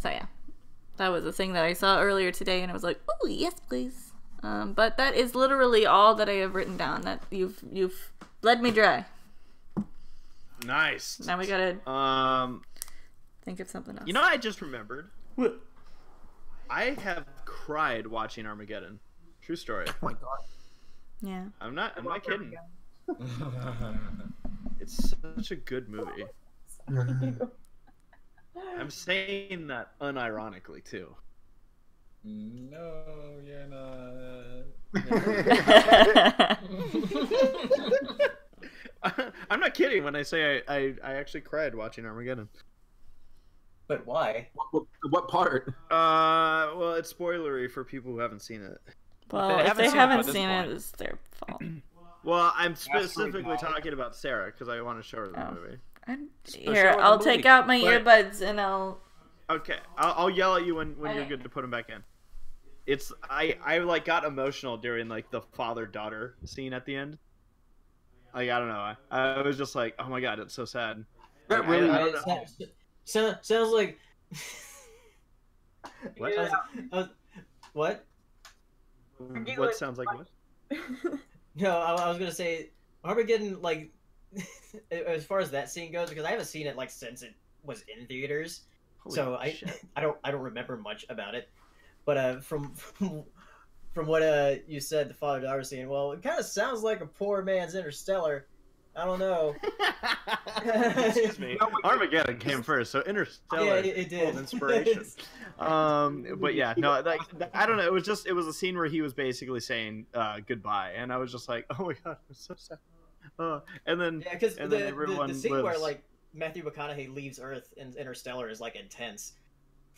So yeah, that was a thing that I saw earlier today, and I was like, "Oh yes, please." But that is literally all that I have written down. That you've bled me dry. Nice. Now we gotta think of something else. You know, I just remembered. What? I have cried watching Armageddon. True story. Oh my god. Yeah. I'm not kidding. It's such a good movie. I'm saying that unironically too. No, you're not. I'm not kidding when I say I actually cried watching Armageddon. But why? What part? Well, it's spoilery for people who haven't seen it. Well, if they haven't seen it, it's their fault. Well, I'm specifically talking about Sarah because I want to show her the movie. Here, I'll take out my earbuds and I'll. Okay, I'll yell at you when you're good to put them back in. It's I like got emotional during like the father-daughter scene at the end. Like I don't know, I was just like, oh my god, it's so sad. That really sounds like. What? What? What sounds like what? No, I was gonna say Armageddon, like, as far as that scene goes, because I haven't seen it like since it was in theaters, so I don't remember much about it. But from what you said, the father-daughter scene, well, it kind of sounds like a poor man's Interstellar. I don't know. Excuse me. Armageddon came first, so Interstellar it did. was inspiration. But yeah, no, like I don't know. It was a scene where he was basically saying goodbye, and I was just like, oh my god, it's so sad. And then yeah, because the scene lives. where like Matthew McConaughey leaves Earth in Interstellar is like intense.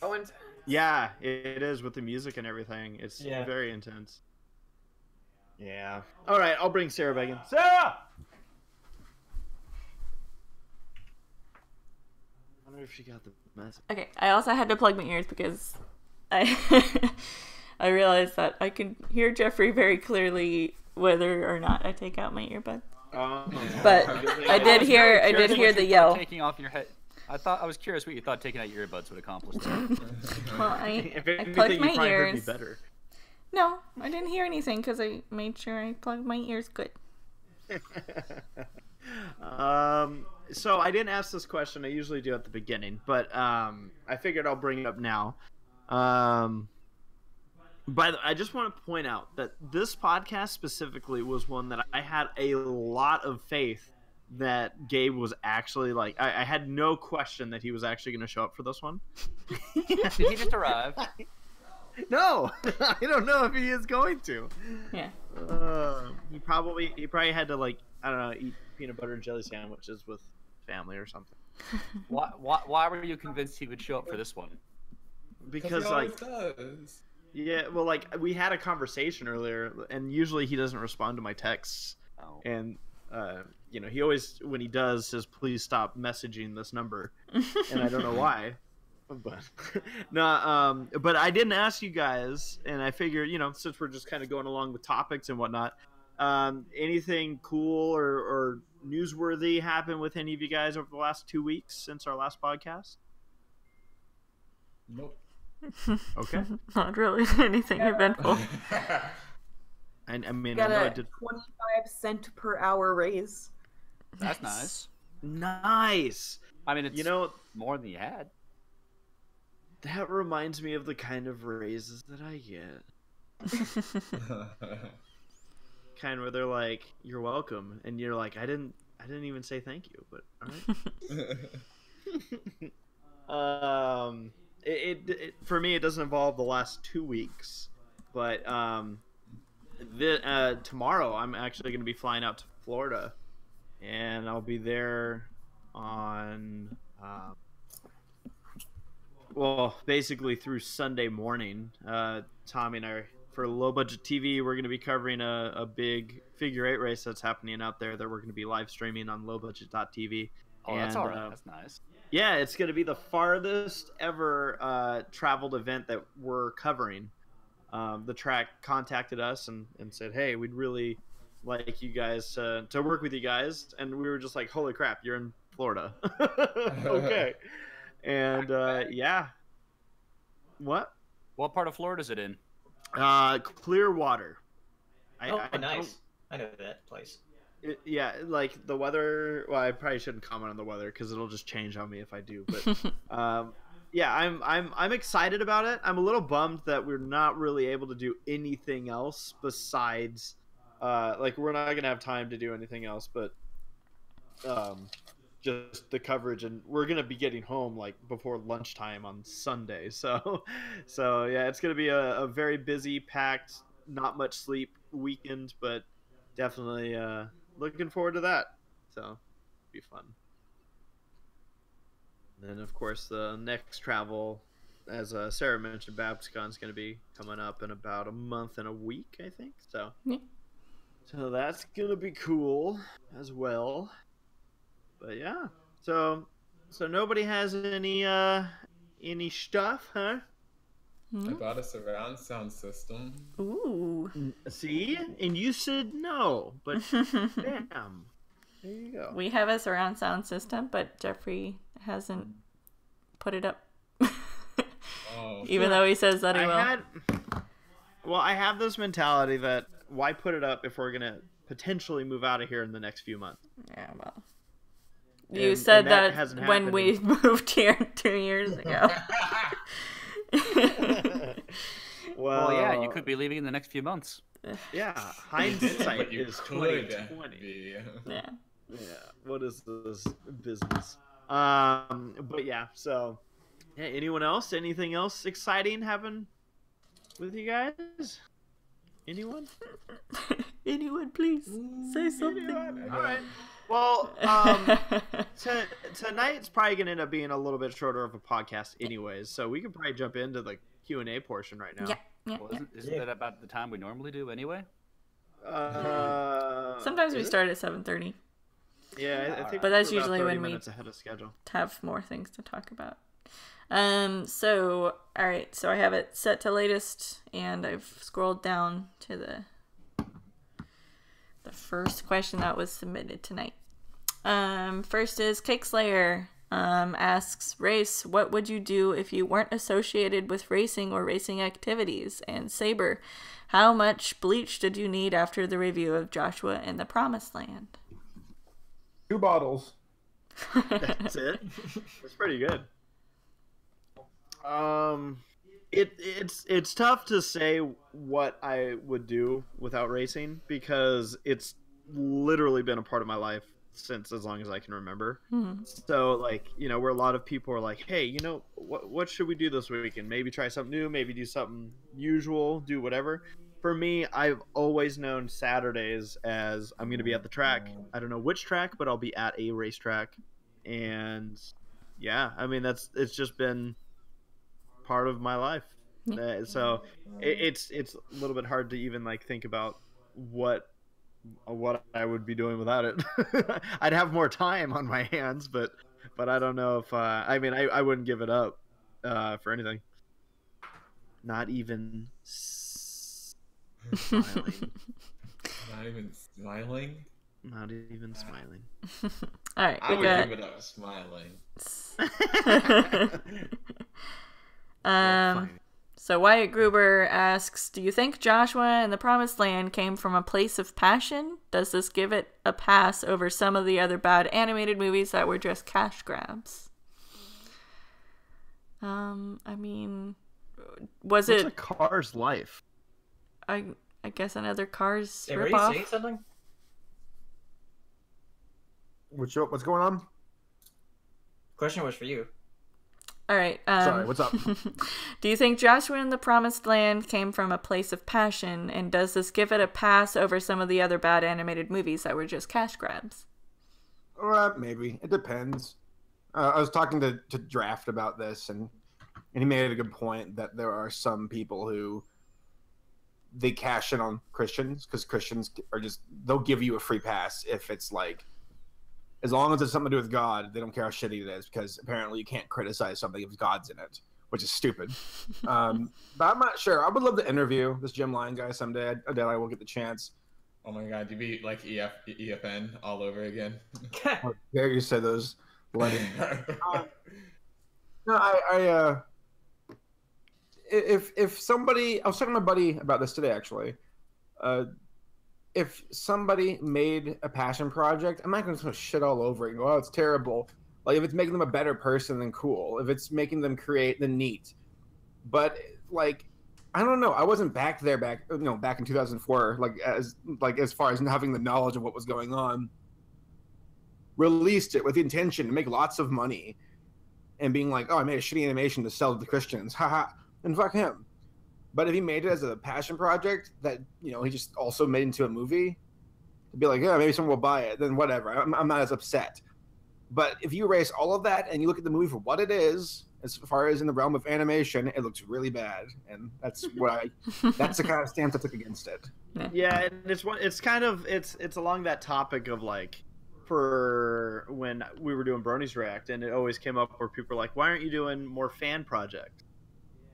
Oh, and Yeah, it is with the music and everything. It's Yeah. very intense. Yeah. All right, I'll bring Sarah back in. Sarah. I wonder if she got the message. Okay, I also had to plug my ears because I I realized that I can hear Jeffrey very clearly whether or not I take out my earbuds. But I did hear the yell. Taking off your head. I was curious what you thought taking out your earbuds would accomplish. That. Well, I If anything, plugged you my probably heard me ears. better. No, I didn't hear anything because I made sure I plugged my ears good. So I didn't ask this question. I usually do at the beginning, but I figured I'll bring it up now. By the I just want to point out that this podcast specifically was one that I had a lot of faith that Gabe was actually like. I had no question that he was actually going to show up for this one. Did he just arrive? No, I don't know if he is going to. Yeah. He probably had to, like, I don't know, eat peanut butter and jelly sandwiches with family or something. Why were you convinced he would show up for this one? Because he like always does. yeah, well, like we had a conversation earlier, and usually he doesn't respond to my texts, Oh. and you know, he always, when he does, says please stop messaging this number, and I don't know why. But no, but I didn't ask you guys, and I figure, you know, since we're just kind of going along with topics and whatnot, anything cool or newsworthy happen with any of you guys over the last 2 weeks since our last podcast? Nope. Okay. Not really anything eventful. I mean, Got I know I a did. 25-cent per hour raise. That's nice. Nice. I mean, it's You know, more than you had. that reminds me of the kind of raises that I get. Kind of where they're like, "You're welcome," and you're like, "I didn't even say thank you," but all right. It for me, it doesn't involve the last 2 weeks, but tomorrow I'm actually going to be flying out to Florida, and I'll be there on well, basically through Sunday morning. Tommy and I, for Low Budget TV, we're going to be covering a big figure 8 race that's happening out there that we're going to be live streaming on lowbudget.tv. Oh, that's all right. That's nice. Yeah, it's going to be the farthest ever traveled event that we're covering. The track contacted us and said, hey, we'd really like you guys to work with you guys. And we were just like, holy crap, you're in Florida. Okay. And yeah. What? What part of Florida is it in? Clearwater. Nice. I know that place. Yeah, like the weather. Well, I probably shouldn't comment on the weather because it'll just change on me if I do. But yeah, I'm excited about it. I'm a little bummed that we're not really able to do anything else besides, like we're not gonna have time to do anything else, but just the coverage, and we're gonna be getting home like before lunchtime on Sunday. So yeah, it's gonna be a very busy, packed, not much sleep weekend, but definitely looking forward to that. So it'll be fun. And then of course the next travel, as Sarah mentioned, BabsCon's going to be coming up in about a month and a week, I think. So Yeah. So that's going to be cool as well. But yeah, so nobody has any stuff, huh? I bought a surround sound system. Ooh. See, and you said no, but damn, there you go. We have a surround sound system, but Jeffrey hasn't put it up. Oh. Even though he says that he will. I have this mentality that why put it up if we're gonna potentially move out of here in the next few months? Yeah, well. You And said that that hasn't when happened we moved here 2 years ago. Well, yeah, you could be leaving in the next few months. Yeah, hindsight But you is could 2020. be. Yeah. Yeah, what is this business? But yeah, so yeah, anyone else? Anything else exciting happen with you guys? Anyone? Anyone, please say something. All right. Well, tonight's probably gonna end up being a little bit shorter of a podcast, anyways. So we could probably jump into the Q&A portion right now. Yeah. Well, isn't that about the time we normally do anyway? Sometimes we is it? start at 7:30 Yeah, I think But that's we're about usually 30 when we- minutes ahead of schedule. to have more things to talk about. So, all right. So I have it set to latest, and I've scrolled down to the first question that was submitted tonight. First is Cake Slayer. asks, Race, what would you do if you weren't associated with racing or racing activities? And Saber, how much bleach did you need after the review of Joshua and the Promised Land? 2 bottles. That's it. That's pretty good. It's tough to say what I would do without racing because it's literally been a part of my life since as long as I can remember. So like, you know, where a lot of people are like, hey, you know, what should we do this weekend? Maybe try something new, maybe do something usual, do whatever. For me, I've always known Saturdays as I'm going to be at the track. I don't know which track, but I'll be at a racetrack. And yeah, I mean, it's just been part of my life. So it's a little bit hard to even like think about what I would be doing without it. I'd have more time on my hands, but I don't know if I mean I wouldn't give it up for anything. Not even smiling. Not even smiling. Not even smiling. All right, I we would got. give it up smiling. So Wyatt Gruber asks, do you think Joshua and the Promised Land came from a place of passion? Does this give it a pass over some of the other bad animated movies that were just cash grabs? I mean, was What's it a Cars life? I guess another Cars Hey, were you ripoff? saying something? What's going on? Question was for you. All right. Sorry, what's up? Do you think Joshua and the Promised Land came from a place of passion, and does this give it a pass over some of the other bad animated movies that were just cash grabs? Maybe. It depends. I was talking to Draft about this, and he made a good point that there are some people who they cash in on Christians because Christians are just, they'll give you a free pass if it's like, as long as it's something to do with God, they don't care how shitty it is because apparently you can't criticize something if God's in it, which is stupid. But I'm not sure. I would love to interview this Jim Lyon guy someday. I doubt I will get the chance. Oh my god, you'd be like EFN all over again. How dare you say those letters? No, if somebody, I was talking to my buddy about this today actually. If somebody made a passion project, I'm not going to shit all over it and go, oh, it's terrible. Like, if it's making them a better person, then cool. If it's making them create, then neat. But, like, I don't know. I wasn't back in 2004, as far as having the knowledge of what was going on. Released it with the intention to make lots of money and being like, oh, I made a shitty animation to sell to the Christians. Haha. And fuck him. But if he made it as a passion project that, you know, he just also made into a movie, to be like, yeah, maybe someone will buy it, then whatever. I'm not as upset. But if you erase all of that and you look at the movie for what it is, as far as in the realm of animation, it looks really bad. And that's that's the kind of stance I took against it. Yeah, and it's along that topic of like, for when we were doing Bronies React, and it always came up where people were like, why aren't you doing more fan projects?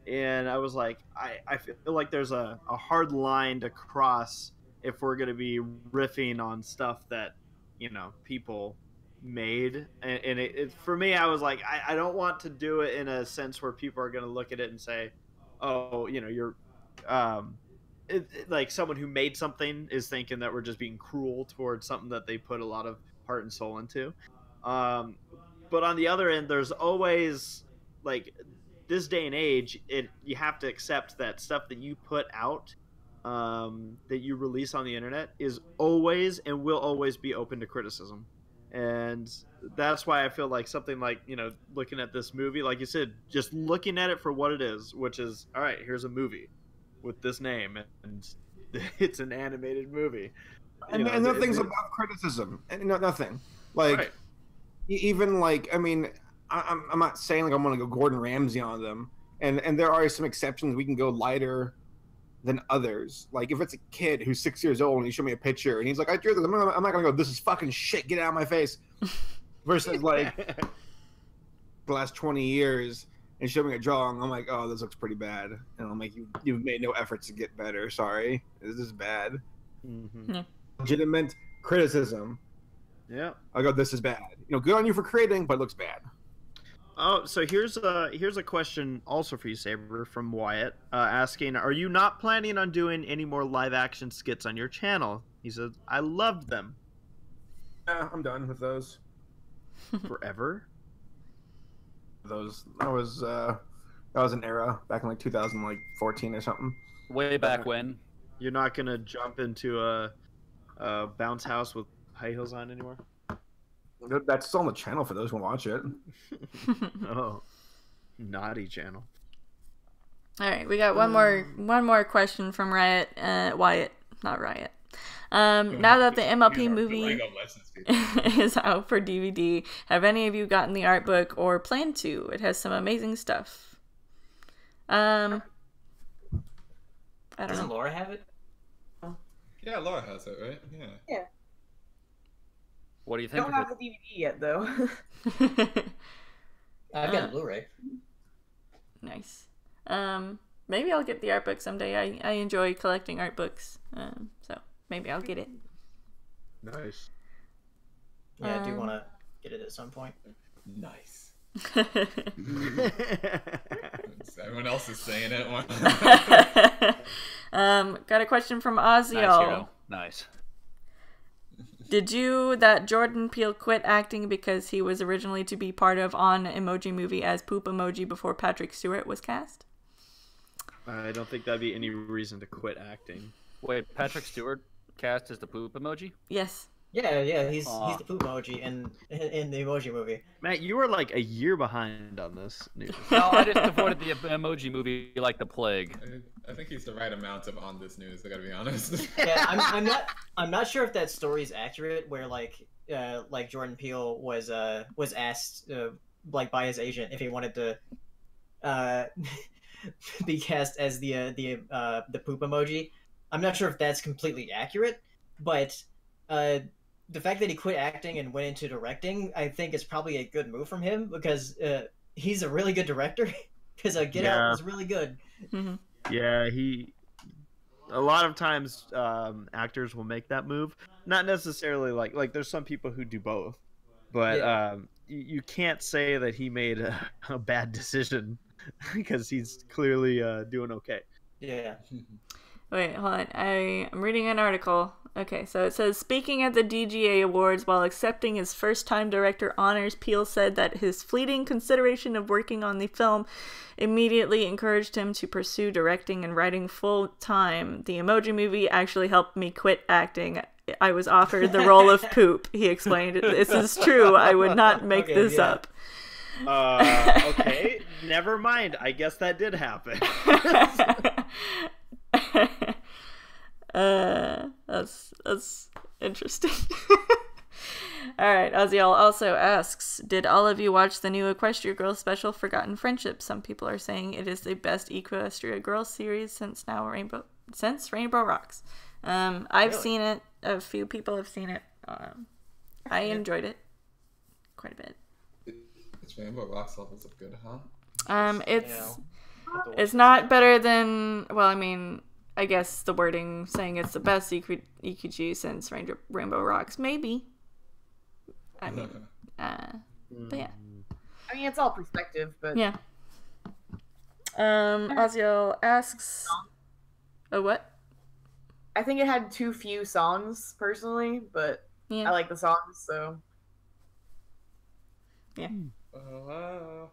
And I was like, I feel like there's a hard line to cross if we're going to be riffing on stuff that, you know, people made. And it for me, I was like, I don't want to do it in a sense where people are going to look at it and say, oh, you know, you're like someone who made something is thinking that we're just being cruel towards something that they put a lot of heart and soul into. But on the other end, there's always like, this day and age, you have to accept that stuff that you put out, that you release on the internet, is always and will always be open to criticism. And that's why I feel like something like, you know, looking at this movie, like you said, just looking at it for what it is, which is, all right, here's a movie with this name, and it's an animated movie. And nothing's above criticism. And nothing. Like, right. Even like, I mean, I'm not saying like I'm going to go Gordon Ramsay on them, and there are some exceptions. We can go lighter than others. Like if it's a kid who's 6 years old and you show me a picture and he's like, I drew this, I'm not going to go, this is fucking shit, get out of my face. Versus like the last 20 years and show me a drawing, I'm like, oh, this looks pretty bad, and I'm like, you've made no efforts to get better. Sorry, this is bad. Mm-hmm. Legitimate criticism. Yeah. I go, this is bad. You know, good on you for creating, but it looks bad. Oh, so here's a question also for you, Saber, from Wyatt, asking, "Are you not planning on doing any more live-action skits on your channel?" He says, "I loved them Yeah, I'm done with those. forever." That was an era back in like 2014 or something. Way back when. You're not gonna jump into a bounce house with high heels on anymore? That's still on the channel for those who watch it. Oh, naughty channel. All right, we got one more question from Wyatt, not Riot. Now that the MLP movie is out for DVD, have any of you gotten the art book or plan to? It has some amazing stuff. I don't Doesn't know. Laura have it? Yeah, Laura has it, right? Yeah. Yeah. What do you I think don't of have the DVD yet, though. I've got a Blu-ray. Nice. Maybe I'll get the art book someday. I enjoy collecting art books. So maybe I'll get it. Nice. Yeah, I do want to get it at some point. Nice. Everyone else is saying it. Got a question from Nice, Ozzy. Hero. Nice. Did you that Jordan Peele quit acting because he was originally to be part of On Emoji Movie as Poop Emoji before Patrick Stewart was cast? I don't think that'd be any reason to quit acting. Wait, Patrick Stewart cast as the poop emoji? Yes. Yeah, he's the poop emoji in the Emoji Movie. Matt, you were like a year behind on this news. No, I just avoided the emoji movie like the plague. I think he's the right amount of on this news. I gotta be honest. Yeah, I'm not sure if that story is accurate. Where like Jordan Peele was asked like by his agent if he wanted to be cast as the poop emoji. I'm not sure if that's completely accurate, but the fact that he quit acting and went into directing, I think, is probably a good move from him because he's a really good director. Because Get Out was really good. Mm-hmm. Yeah, a lot of times actors will make that move. Not necessarily like there's some people who do both, but you can't say that he made a bad decision because he's clearly doing okay. Yeah. Wait, hold on. I'm reading an article. Okay, so it says, speaking at the DGA Awards while accepting his first-time director honors, Peele said that his fleeting consideration of working on the film immediately encouraged him to pursue directing and writing full-time. The Emoji Movie actually helped me quit acting. I was offered the role of Poop, he explained. This is true. I would not make this up. Okay, never mind. I guess that did happen. That's interesting. Alright, Ozzy also asks, did all of you watch the new Equestria Girls special, Forgotten Friendship? Some people are saying it is the best Equestria Girls series since Rainbow Rocks. I've seen it. A few people have seen it. I enjoyed it quite a bit. It's Rainbow Rocks levels of good, huh? It's not better than, well, I mean, I guess the wording saying it's the best EQG since Rainbow Rocks, maybe. I mean, but yeah. I mean, it's all perspective, but Yeah. Ozzy asks, oh, what? I think it had too few songs personally, but Yeah. I like the songs, so Yeah. Oh,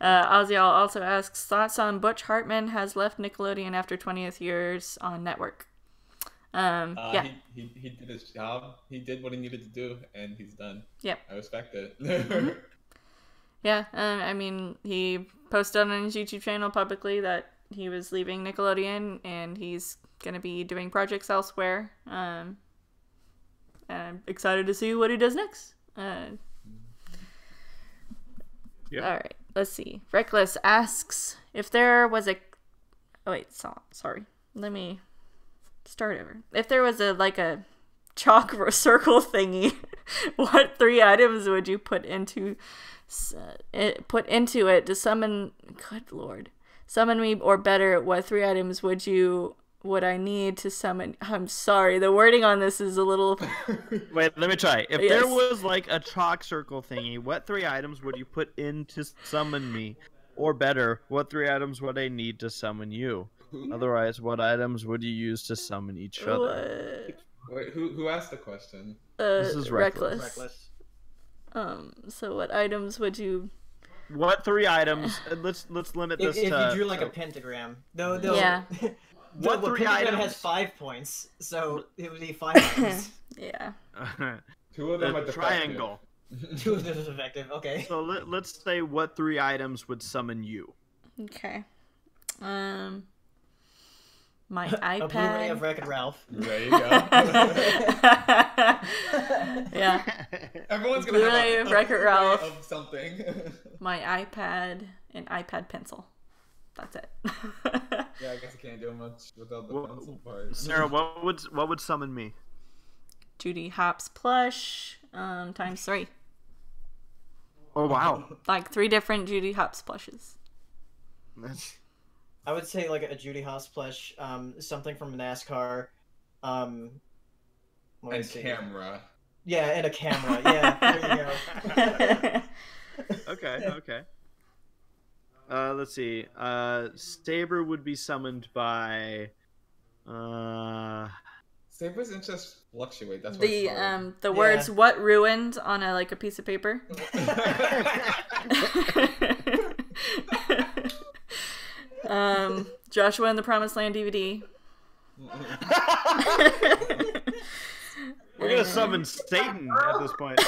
Ozzy also asks, thoughts on Butch Hartman has left Nickelodeon after 20th years on network. Yeah. He did his job. He did what he needed to do, and he's done. Yep. I respect it. Yeah, I mean, he posted on his YouTube channel publicly that he was leaving Nickelodeon and he's going to be doing projects elsewhere. And I'm excited to see what he does next. Yep. All right, let's see. Reckless asks if there was a... Oh, wait, sorry. Let me start over. If there was a chalk circle thingy, what 3 items would you put into it to summon... Good lord. Summon me, or better, what 3 items would you would I need to summon? I'm sorry, the wording on this is a little. Wait, let me try. If Yes. there was like a chalk circle thingy, what 3 items would you put in to summon me? Or better, what 3 items would I need to summon you? Otherwise, what items would you use to summon each other? Wait, who asked the question? This is Reckless. Reckless. So what items would you? What 3 items? Let's limit If, this if to. you drew like a pentagram, no, Yeah. What the 3 pentagram items? has 5 points, so it would be 5 items. Yeah. 2 of them The are defective. triangle. 2 of them is effective. Okay. So let's say what 3 items would summon you. Okay. My A Blu-ray of iPad. Wreck-It Ralph. There you go. Yeah. Everyone's gonna Blu-ray have of a Wreck-It Blu-ray Ralph. of something. My iPad and iPad pencil. That's it. Yeah, I guess I can't do much without the Well, pencil part. Sarah, what would summon me? Judy Hopps plush times 3. Oh wow. Like 3 different Judy Hopps plushes. I would say like a Judy Haas plush, something from NASCAR. Let me And see. camera. Yeah, and a camera. Yeah, there you go. Okay. Let's see. Saber would be summoned by. Saber's interests fluctuate. That's why it's hard. The words "what ruined" on a piece of paper. Joshua and the Promised Land DVD. We're gonna summon Satan at this point.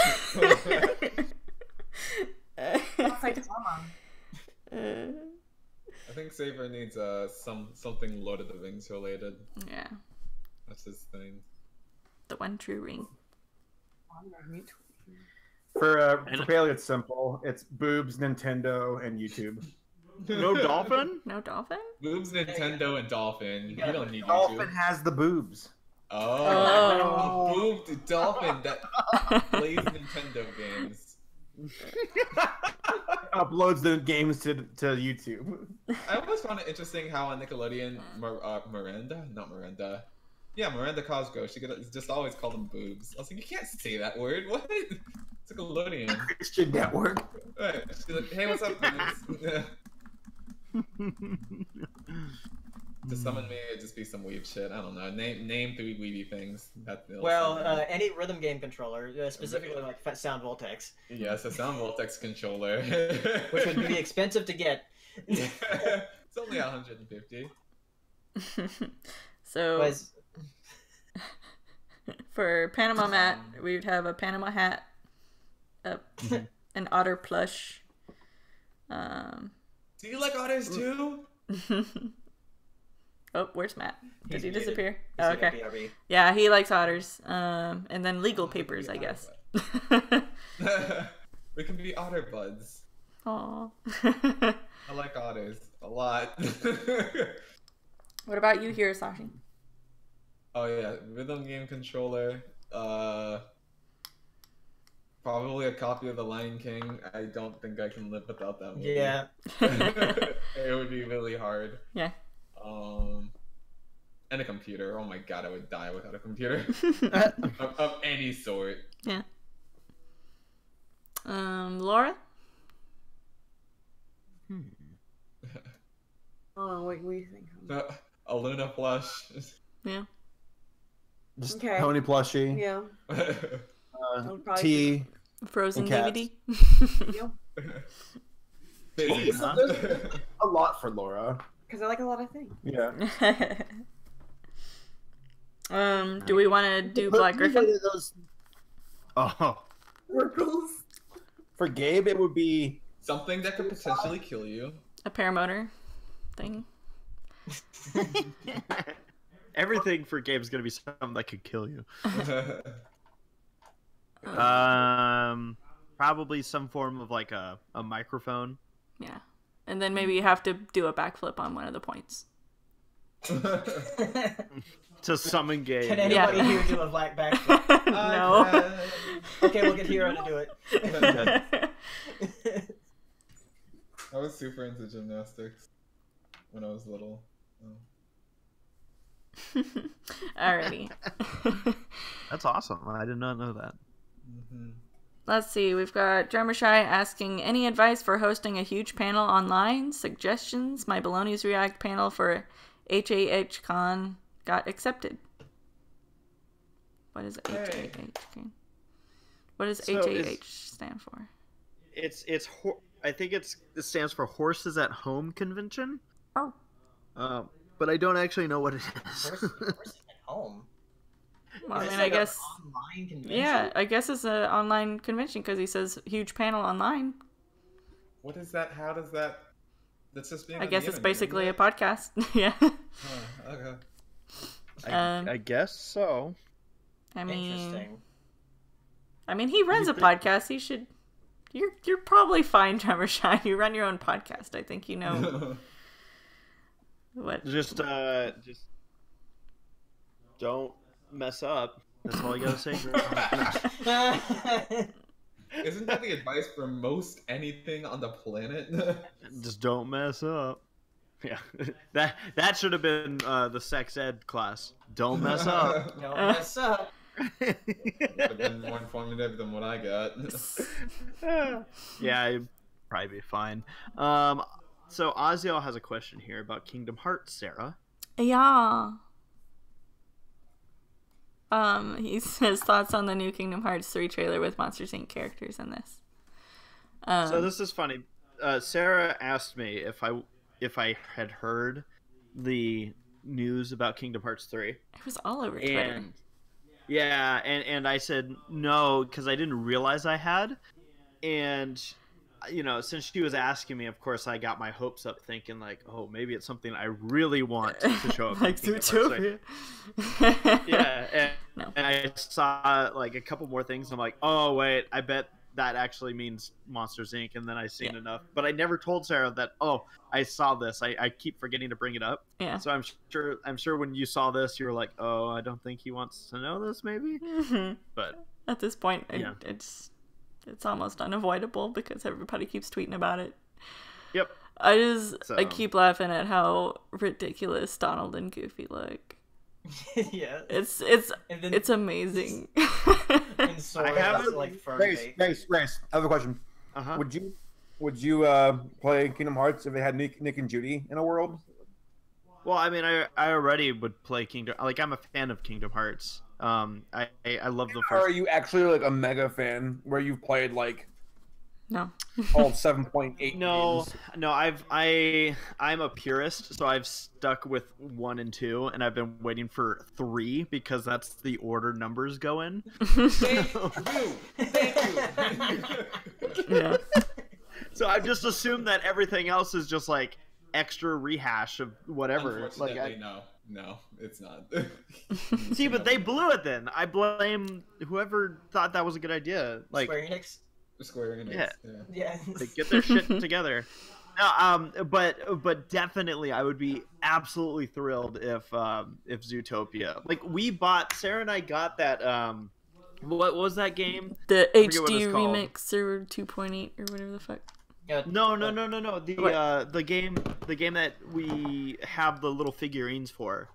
That's like trauma. I think Saber needs something Lord of the Rings related. Yeah, That's his thing. the one true ring. For Paleo, it's simple. It's boobs, Nintendo, and YouTube. No dolphin? No dolphin? Boobs, Nintendo, and Dolphin. You don't need Dolphin YouTube. has the boobs. Oh, boobed Dolphin that plays Nintendo games. Uploads the games to YouTube. I always found it interesting how on Nickelodeon, Miranda Cosgrove, she could just always call them boobs. I was like, you can't say that word. What? It's Nickelodeon. Christian Network. Right. She's like, hey, what's up, boobs? To summon me, it'd just be some weeb shit. I don't know. Name 3 weeby things. Well, any rhythm game controller, specifically like Sound Voltex. Yes, a Sound Voltex controller. Which would be expensive to get. It's only 150. So Was for PanamaMatt, we would have a Panama hat, an otter plush. Do you like otters too? Oh, where's Matt? Did He's he muted. disappear? He's Oh, got okay. BRB. Yeah, he likes otters. And then legal papers, I guess. We can be otter buds. Aww. I like otters a lot. What about you, Hirosashii? Oh yeah, rhythm game controller. Probably a copy of The Lion King. I don't think I can live without that movie. Yeah. It would be really hard. Yeah. And a computer. Oh my god, I would die without a computer. of any sort. Yeah. Laura? Oh, what do you think? A Luna plush. Yeah. Just Okay. pony plushie. Yeah. would probably Tea. Frozen And cats. DVD? Because A lot for Laura. I like a lot of things. Yeah. Do we want to do Black Griffin? Oh. Circles. For Gabe, it would be Something that could potentially kill you. A paramotor thing? Everything for Gabe's gonna be something that could kill you. Probably some form of like a microphone. Yeah. And then maybe you have to do a backflip on one of the points. To summon Gabe. Can anybody here do a black backflip? No. Okay, we'll get Hero to do it. I was super into gymnastics when I was little. Alrighty. That's awesome. I did not know that. Let's see. We've got Drummershy asking any advice for hosting a huge panel online. Suggestions. My Baloney's React panel for HAHCon got accepted. What is HAHCon? What does HAH stand for? I think it stands for Horses at Home Convention. Oh. But I don't actually know what it is. Horses at home. Well, I Is mean, it I like guess. an online convention? Yeah, I guess it's an online convention because he says huge panel online. What is that? How does that? That's just being. I on guess the it's internet, basically a isn't podcast. Yeah. it? Oh, okay. I guess so. I mean, Interesting. he runs a podcast. He should. You're probably fine, Trevor Shine. You run your own podcast. I think you know what. Just don't mess up. That's all I gotta say. Isn't that the advice for most anything on the planet? Just don't mess up. Yeah, that should have been the sex ed class. Don't mess up. Don't mess up. Would have been more informative than what I got. Yeah, I'd probably be fine. So Ozio has a question here about Kingdom Hearts, Sarah. Yeah. He says thoughts on the new Kingdom Hearts 3 trailer with Monsters Inc. characters in this. So this is funny. Sarah asked me if I had heard the news about Kingdom Hearts 3. It was all over Twitter. And I said no because I didn't realize I had. And since she was asking me, of course I got my hopes up thinking like, oh, maybe it's something I really want to show up. Like Zootopia. Yeah, No. and I saw like a couple more things. And I'm like, oh wait, I bet that actually means Monsters Inc. And then I seen enough, but I never told Sarah that. Oh, I saw this. I keep forgetting to bring it up. Yeah. So I'm sure when you saw this, you were like, oh, I don't think he wants to know this, maybe. Mm-hmm. But at this point, Yeah. it's almost unavoidable because everybody keeps tweeting about it. Yep. I keep laughing at how ridiculous Donald and Goofy look. Yeah. It's And then, it's amazing. and Sora I haven't- has to, like fur Race, bait. Race. I have a question. Uh-huh. Would you play Kingdom Hearts if they had Nick and Judy in a world? Well, I mean, I already would play Kingdom. Like, I'm a fan of Kingdom Hearts. I love the Or are first. you actually like a mega fan where you've played like No. all 7.8 No, games? no, I'm a purist, so I've stuck with 1 and 2, and I've been waiting for 3 because that's the order numbers go in. Thank you. Yeah. So I've just assumed that everything else is just like extra rehash of whatever. Like, Unfortunately, no, it's not. see, but they blew it. Then I blame whoever thought that was a good idea. Like, Square Enix. Square Enix. Yeah. Yeah. like, get their shit together. No, but definitely, I would be absolutely thrilled if Zootopia, like, Sarah and I got that. What was that game? The forget what HD it's called. remix or 2.8 or whatever the fuck. Yeah, No. The game that we have the little figurines for.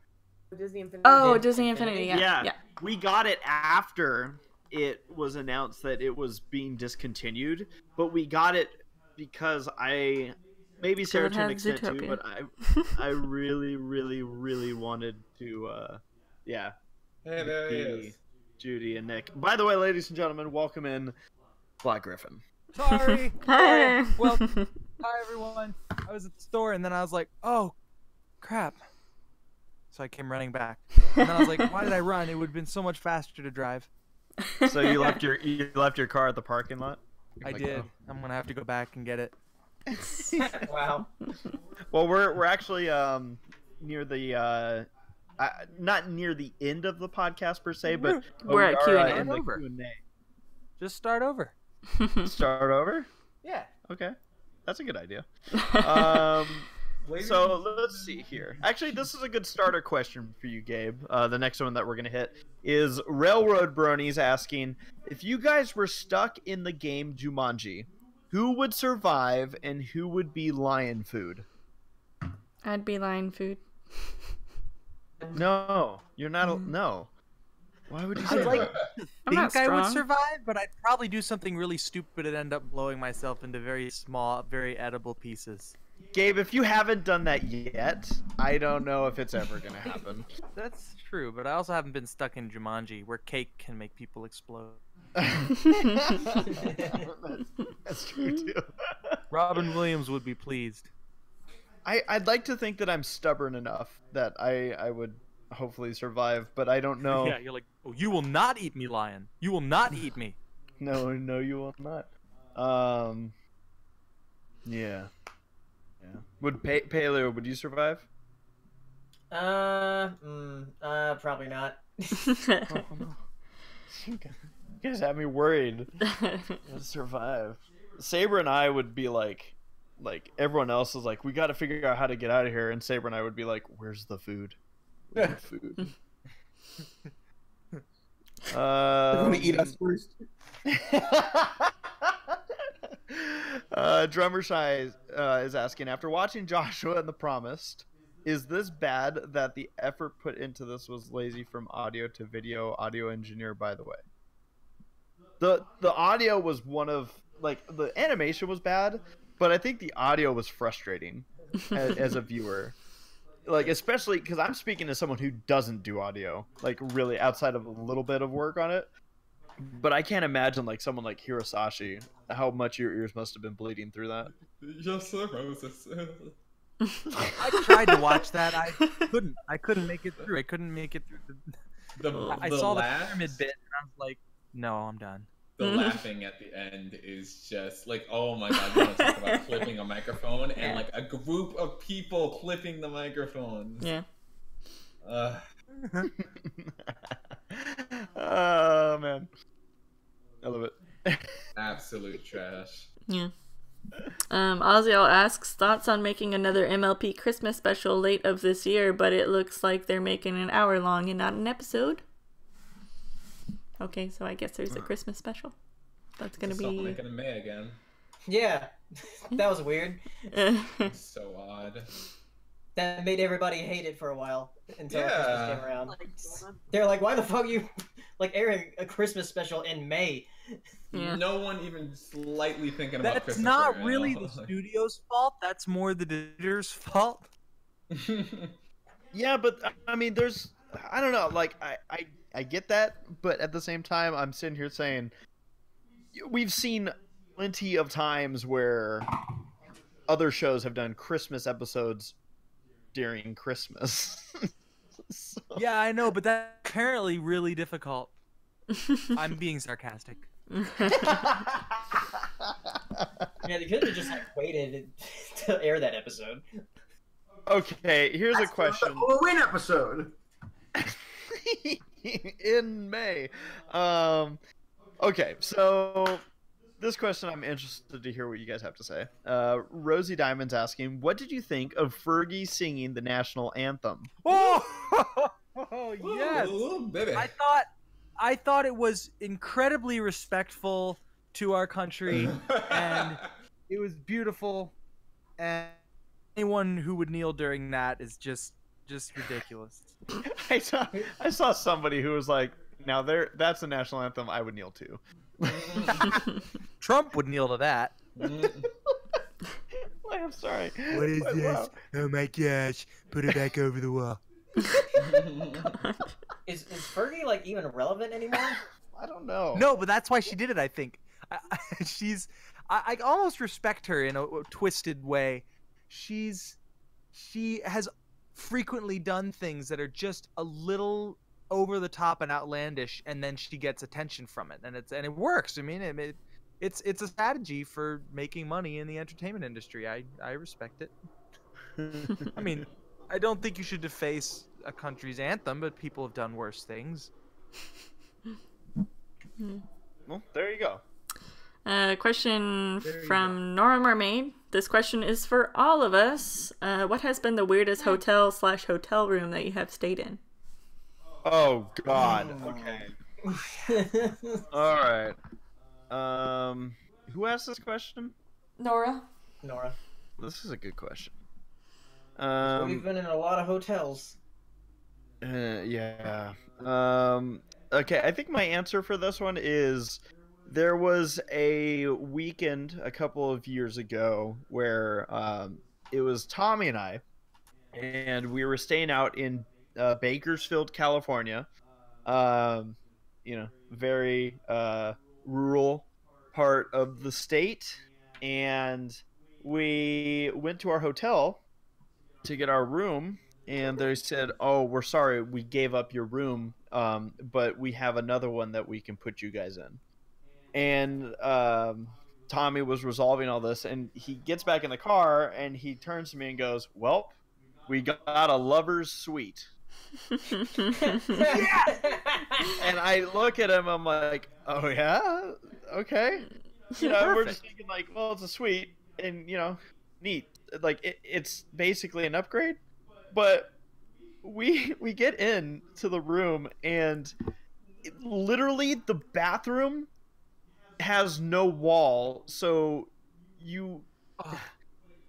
Disney Infinity. Oh, Disney Infinity. Yeah. We got it after it was announced that it was being discontinued, but we got it because maybe So Sarah it to an had extent too, Zootopia. but I really, really, really wanted to, Hey, there he is. Judy and Nick. By the way, ladies and gentlemen, welcome in Black Griffin. Sorry. Hey. Well, hi everyone. I was at the store and then I was like, oh, crap. So I came running back. And then I was like, why did I run? It would have been so much faster to drive. So you left your car at the parking lot? I Like, did. oh. I'm gonna have to go back and get it. Wow. Well, we're actually near the not near the end of the podcast per se, but We're we at are, Q&A. in the Over. Q&A. Just start over. Start over? Yeah. Okay, that's a good idea. Ladies So and- let's see here. Actually, this is a good starter question for you, Gabe. The next one that we're gonna hit is Railroad Bronies asking, if you guys were stuck in the game Jumanji, who would survive and who would be lion food? I'd be lion food. No, you're not. No. Why would you say I'd like that? to I'm not think I would strong. survive, but I'd probably do something really stupid and end up blowing myself into very small, very edible pieces. Gabe, if you haven't done that yet, I don't know if it's ever gonna happen. That's true, but I also haven't been stuck in Jumanji, where cake can make people explode. that's true too. Robin Williams would be pleased. I'd like to think that I'm stubborn enough that I would hopefully survive, but I don't know. Yeah, you're like, oh, you will not eat me, lion. You will not eat me. No, you will not. Yeah. Would Paleo? Would you survive? Probably not. You guys have me worried. You'll survive. Saber and I would be like everyone else is like, we got to figure out how to get out of here, and Saber and I would be like, where's the food? Where's the food? Want to eat us first? Drummer Shy is asking, after watching Joshua and The Promised, is this bad that the effort put into this was lazy from audio to video? Audio engineer, by the way. The audio was one of, like, the animation was bad, but I think the audio was frustrating as a viewer. Like, especially because I'm speaking to someone who doesn't do audio, like, really outside of a little bit of work on it. But I can't imagine, like, someone like Hirosashii, how much your ears must have been bleeding through that. Yes, sir, Moses. I tried to watch that. I couldn't make it through. I couldn't make it through. I saw the pyramid bit, and I was like, no, I'm done. The laughing at the end is just like, oh my god, you want to talk about clipping a microphone and like a group of people clipping the microphone. Yeah. Oh man, I love it. Absolute trash. Yeah. Oziel asks thoughts on making another MLP Christmas special late of this year, but it looks like they're making an hour long and not an episode. Okay, so I guess there's a Christmas special. That's gonna be Making in May again. Yeah, that was weird. So odd. That made everybody hate it for a while until Yeah. Christmas came around. They're like, "Why the fuck you like airing a Christmas special in May?" Yeah. No one even slightly thinking about That's Christmas. not right really now. the studio's fault. That's more the editor's fault. Yeah, but I mean, I don't know, like I get that, but at the same time, I'm sitting here saying we've seen plenty of times where other shows have done Christmas episodes during Christmas. So... Yeah, I know, but that's apparently really difficult. I'm being sarcastic. Yeah, they could have just like waited to air that episode. Okay, here's a question. The Halloween episode. In May. Okay, so this question I'm interested to hear what you guys have to say. Rosie Diamond's asking, what did you think of Fergie singing the national anthem? Oh, yes. Ooh, baby. I thought it was incredibly respectful to our country, and it was beautiful. And anyone who would kneel during that is just ridiculous. I saw somebody who was like, now that's the national anthem, I would kneel to. Trump would kneel to that. I'm sorry. What is Wow. this? Oh my gosh! Put it back over the wall. Is Fergie like even relevant anymore? I don't know. No, but that's why she did it. I think I almost respect her in a twisted way. She has frequently done things that are just a little over the top and outlandish, and then she gets attention from it, and it works. I mean, it's a strategy for making money in the entertainment industry. I respect it. I mean, I don't think you should deface a country's anthem, but people have done worse things. Well, there you go. Question from Nora Mermaid. This question is for all of us. What has been the weirdest hotel/hotel room that you have stayed in? Oh God. Okay. All right. Who asked this question? Nora. Nora. This is a good question. We've been in a lot of hotels. Yeah. Okay, I think my answer for this one is there was a weekend a couple of years ago where it was Tommy and we were staying out in Bakersfield, California. Um, very rural part of the state, and we went to our hotel to get our room, and they said, "Oh, we're sorry, we gave up your room, but we have another one that we can put you guys in." And Tommy was resolving all this, and he gets back in the car, and he turns to me and goes, "Well, we got a lover's suite." And I look at him, I'm like, "Oh yeah, okay." We're just thinking like, well, it's a suite, and neat. Like it's basically an upgrade, but we get in to the room, and literally the bathroom has no wall, so you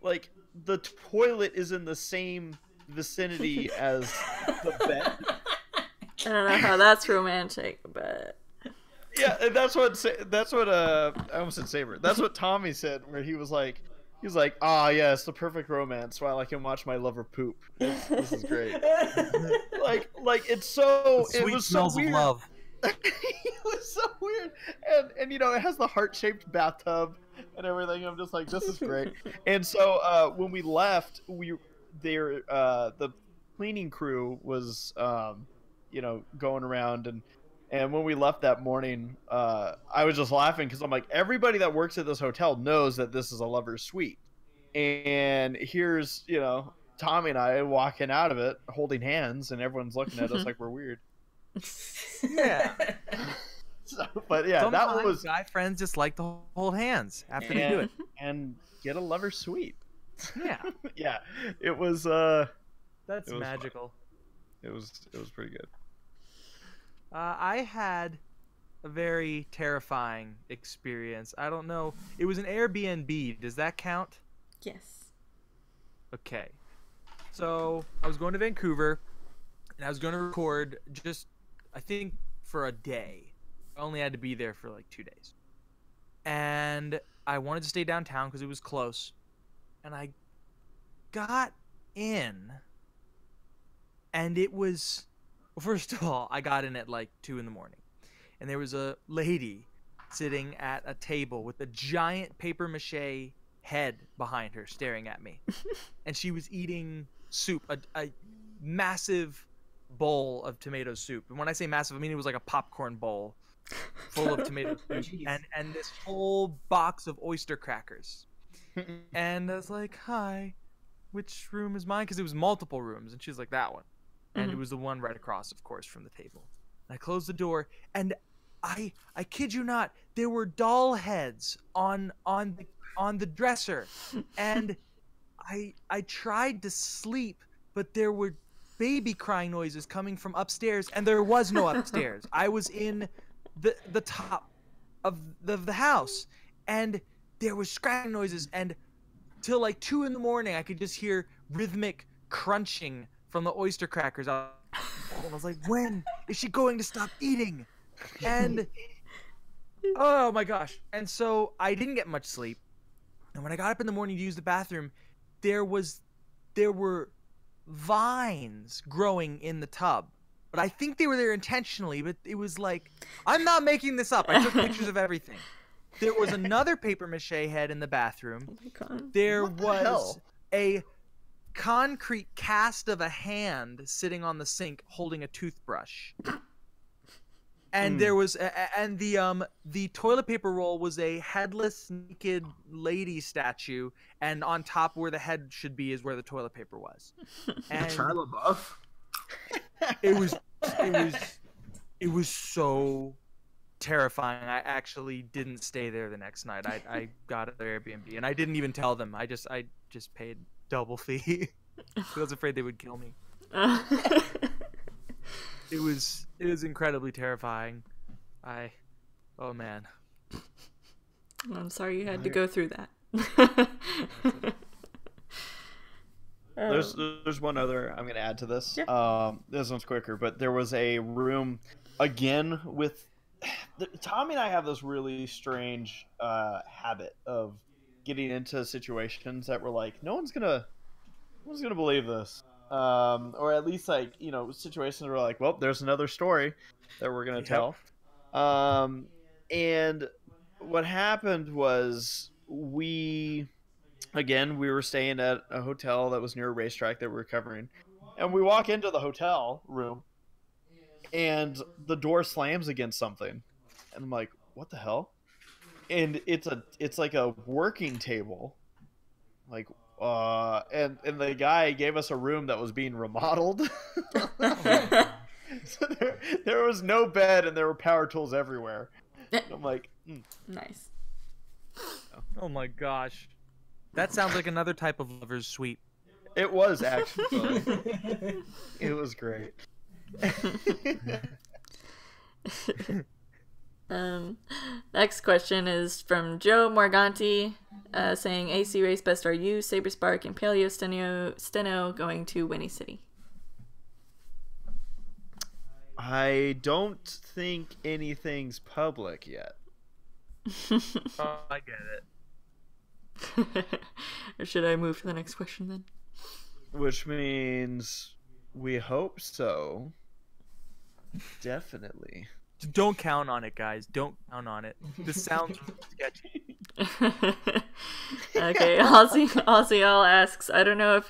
like the toilet is in the same vicinity as the bed. I don't know how that's romantic, but yeah, that's what I almost said Saber. That's what Tommy said, where he was like, "Ah, yeah, it's the perfect romance while I can watch my lover poop. This is great." like it's so The sweet it was smells so weird. of love. It was so weird, and it has the heart-shaped bathtub and everything. I'm just like, this is great. And so when we left, the cleaning crew was going around, and when we left that morning, I was just laughing because I'm like, everybody that works at this hotel knows that this is a lover's suite, and here's Tommy and I walking out of it holding hands, and everyone's looking at us like we're weird. Yeah. But yeah, Sometimes that was guy friends just like to hold hands after they do it and get a lover's suite. Yeah. Yeah, it was That's it was magical. it was pretty good. I had a very terrifying experience. I don't know. It was an Airbnb. Does that count? yes. Okay. So I was going to Vancouver, and I was going to record just, I think, for a day. I only had to be there for like 2 days. And I wanted to stay downtown because it was close. And I got in, and it was, well, first of all, I got in at like 2 in the morning. And there was a lady sitting at a table with a giant paper mache head behind her staring at me. And she was eating soup, a massive bowl of tomato soup. And when I say massive, I mean it was like a popcorn bowl full of tomato soup and this whole box of oyster crackers. And I was like, "Hi, which room is mine?" Because it was multiple rooms, and she was like, "That one." And it was the one right across, of course, from the table. And I closed the door, and I kid you not, there were doll heads on the dresser, and I tried to sleep, but there were baby crying noises coming from upstairs, and there was no upstairs. I was in the top of the house, and there was scratching noises, and till like 2 in the morning, I could just hear rhythmic crunching from the oyster crackers. And I was like, when is she going to stop eating? And oh my gosh. And so I didn't get much sleep. And when I got up in the morning to use the bathroom, there were vines growing in the tub. But I think they were there intentionally, but it was like, I'm not making this up. I took pictures of everything. There was another paper mache head in the bathroom. Oh my God. There What the was hell? a concrete cast of a hand sitting on the sink holding a toothbrush. And there was and the toilet paper roll was a headless naked lady statue, and on top where the head should be is where the toilet paper was. And Shia LaBeouf. it was so terrifying. I actually didn't stay there the next night. I got another Airbnb, and I didn't even tell them. I just paid double fee. I was afraid they would kill me. It was incredibly terrifying. Oh man. I'm sorry you had to go through that. There's one other I'm gonna add to this. Yeah. This one's quicker, but there was a room again with Tommy and I have this really strange habit of getting into situations that we're like, no one's gonna believe this, or at least like situations where we're like, well, there's another story that we're gonna tell, and what happened was we were staying at a hotel that was near a racetrack that we were covering, and we walk into the hotel room, and the door slams against something, and I'm like, what the hell? And it's like a working table, like and the guy gave us a room that was being remodeled. So there was no bed and there were power tools everywhere. And I'm like, Nice. Oh my gosh. That sounds like another type of lover's suite. it was actually it was great. Next question is from Joe Morganti, saying, ACRacebest, are you, Saberspark, and PaleoSteno going to Winnie City? I don't think anything's public yet. Oh, I get it. Or should I move to the next question then? Which means we hope so. Definitely. Don't count on it, guys. Don't count on it. This sounds sketchy. Okay, Aussie All asks, I don't know if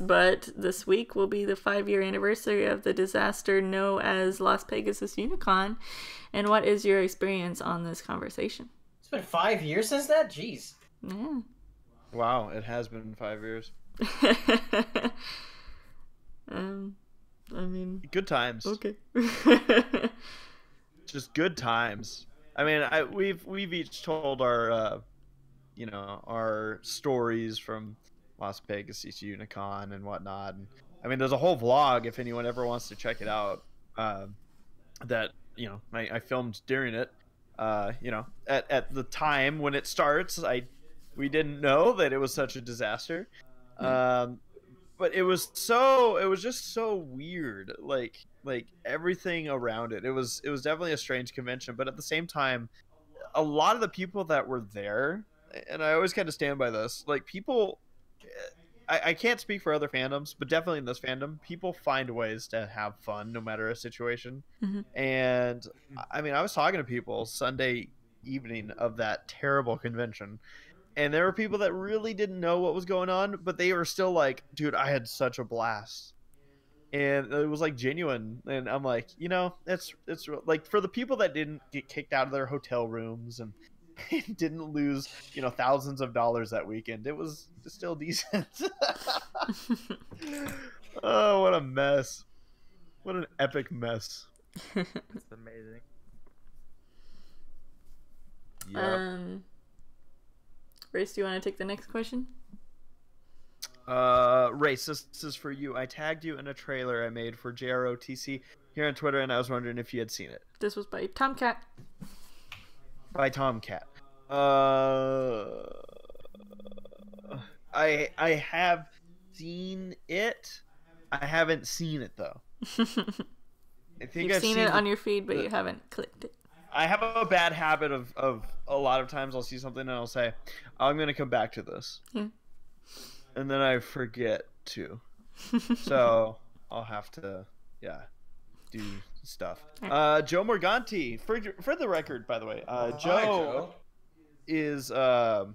but this week will be the 5-year anniversary of the disaster known as Las Pegasus Unicon, and what is your experience on this conversation? It's been 5 years since that? Jeez. Yeah. Wow, it has been 5 years. I mean, Good times. okay. Just good times. I mean, we've each told our our stories from Las Pegasus Unicon and whatnot. And I mean, there's a whole vlog if anyone ever wants to check it out. That I filmed during it. At the time when it starts, we didn't know that it was such a disaster. But it was just so weird, like everything around it. It was definitely a strange convention, but at the same time, a lot of the people that were there, and I always kind of stand by this, like people, I can't speak for other fandoms, but definitely in this fandom, people find ways to have fun no matter a situation. Mm-hmm. And I mean, I was talking to people Sunday evening of that terrible convention, and there were people that really didn't know what was going on, but they were still like, dude, I had such a blast. And it was like genuine. And I'm like, it's like for the people that didn't get kicked out of their hotel rooms and didn't lose, thousands of dollars that weekend, it was still decent. Oh, what a mess. What an epic mess. That's amazing. Yeah. Race, do you want to take the next question? Race, this is for you. I tagged you in a trailer I made for JROTC here on Twitter, and I was wondering if you had seen it. This was by Tomcat. By Tomcat. I have seen it. I haven't seen it though. I think You've seen it on your feed, but you haven't clicked it. I have a bad habit of a lot of times I'll see something and I'll say, I'm going to come back to this. Yeah. And then I forget to. So I'll have to, do stuff. Joe Morganti, for the record, by the way, Joe is a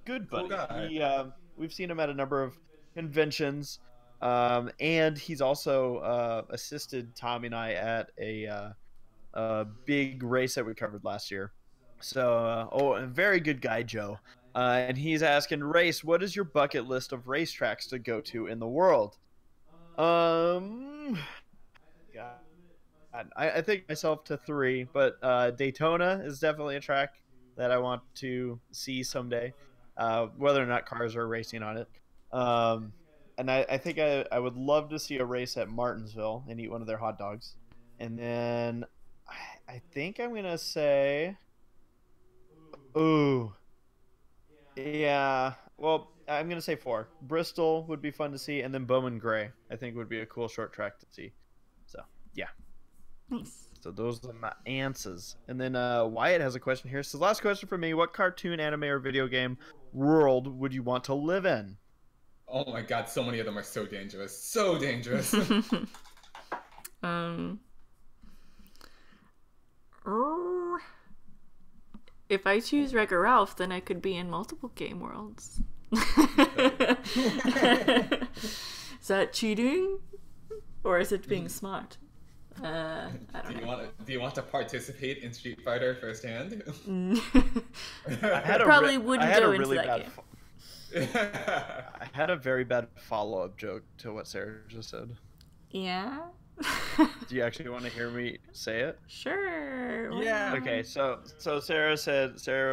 good buddy. Cool guy. We've seen him at a number of conventions, and he's also assisted Tommy and I at a big race that we covered last year. So, a very good guy, Joe. And he's asking, Race, what is your bucket list of racetracks to go to in the world? I think myself to 3, but Daytona is definitely a track that I want to see someday, whether or not cars are racing on it. And I think I would love to see a race at Martinsville and eat one of their hot dogs. And then I think I'm going to say, Well, I'm gonna say 4. Bristol would be fun to see, and then Bowman Gray I think would be a cool short track to see. So yeah. Nice. So those are my answers. And then Wyatt has a question here. So last question for me: what cartoon, anime, or video game world would you want to live in? Oh my god, so many of them are so dangerous. So dangerous. If I choose Wreck-It Ralph, then I could be in multiple game worlds. Is that cheating? Or is it being smart? I don't know. Do you want to participate in Street Fighter firsthand? Probably wouldn't go into that game. I had a very bad follow-up joke to what Sarah just said. Yeah? Do you actually want to hear me say it? Sure. Yeah. Okay, so Sarah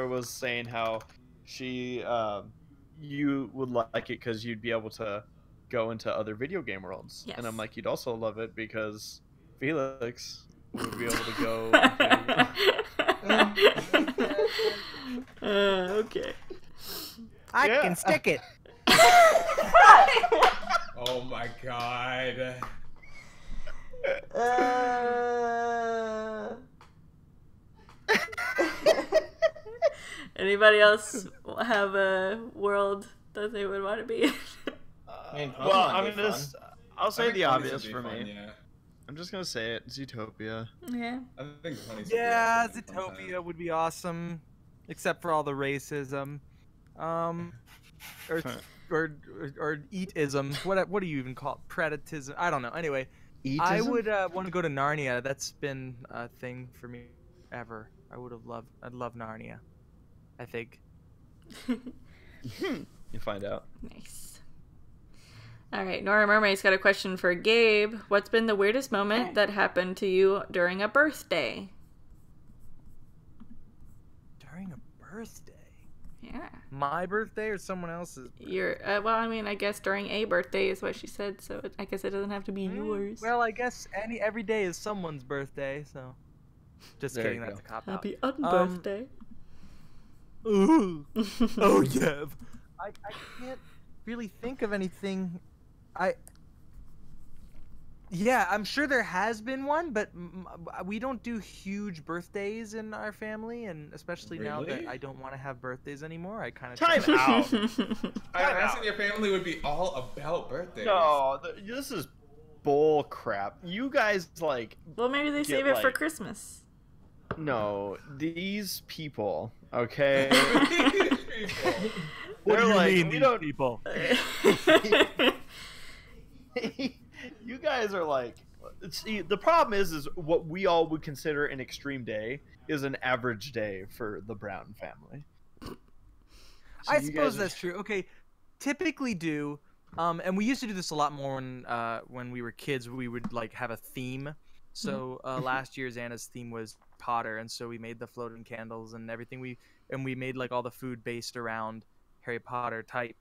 was saying how she you would like it because you'd be able to go into other video game worlds. Yes. And I'm like, you'd also love it because Felix would be able to go okay. I can stick it. Oh my god. Anybody else have a world that they would want to be in? I'll say the Ponies obvious would be for fun, me. Yeah. I'm just gonna say it. Zootopia. Yeah. I think Ponies Yeah, would be a fun time. Zootopia would be awesome, except for all the racism, or eatism. What do you even call it? Predatism? I don't know. Anyway, I would want to go to Narnia. That's been a thing for me ever. I'd love Narnia. I think. You find out. Nice. All right, Nora Mermaid's got a question for Gabe. What's been the weirdest moment that happened to you during a birthday? During a birthday? Yeah. My birthday or someone else's? Well, I mean, I guess during a birthday is what she said, so I guess it doesn't have to be yours. Well, I guess every day is someone's birthday, so. Just There kidding, you that's go. a cop out. Happy unbirthday. Ooh. Oh, yeah. I can't really think of anything. Yeah, I'm sure there has been one, but we don't do huge birthdays in our family, and especially now that Really? I don't want to have birthdays anymore, I kind of Time out. I imagine your family would be all about birthdays. No, this is bull crap. You guys like. Well, maybe they Get, save it for like- Christmas. No, these people. Okay. People. They're like, we these don't. people? You guys are like. See, the problem is what we all would consider an extreme day is an average day for the Brown family. So I you suppose guys that's true. Okay, typically do, and we used to do this a lot more when we were kids. We would like have a theme. So last year's Anna's theme was Potter, and so we made the floating candles and everything. We made like all the food based around Harry Potter type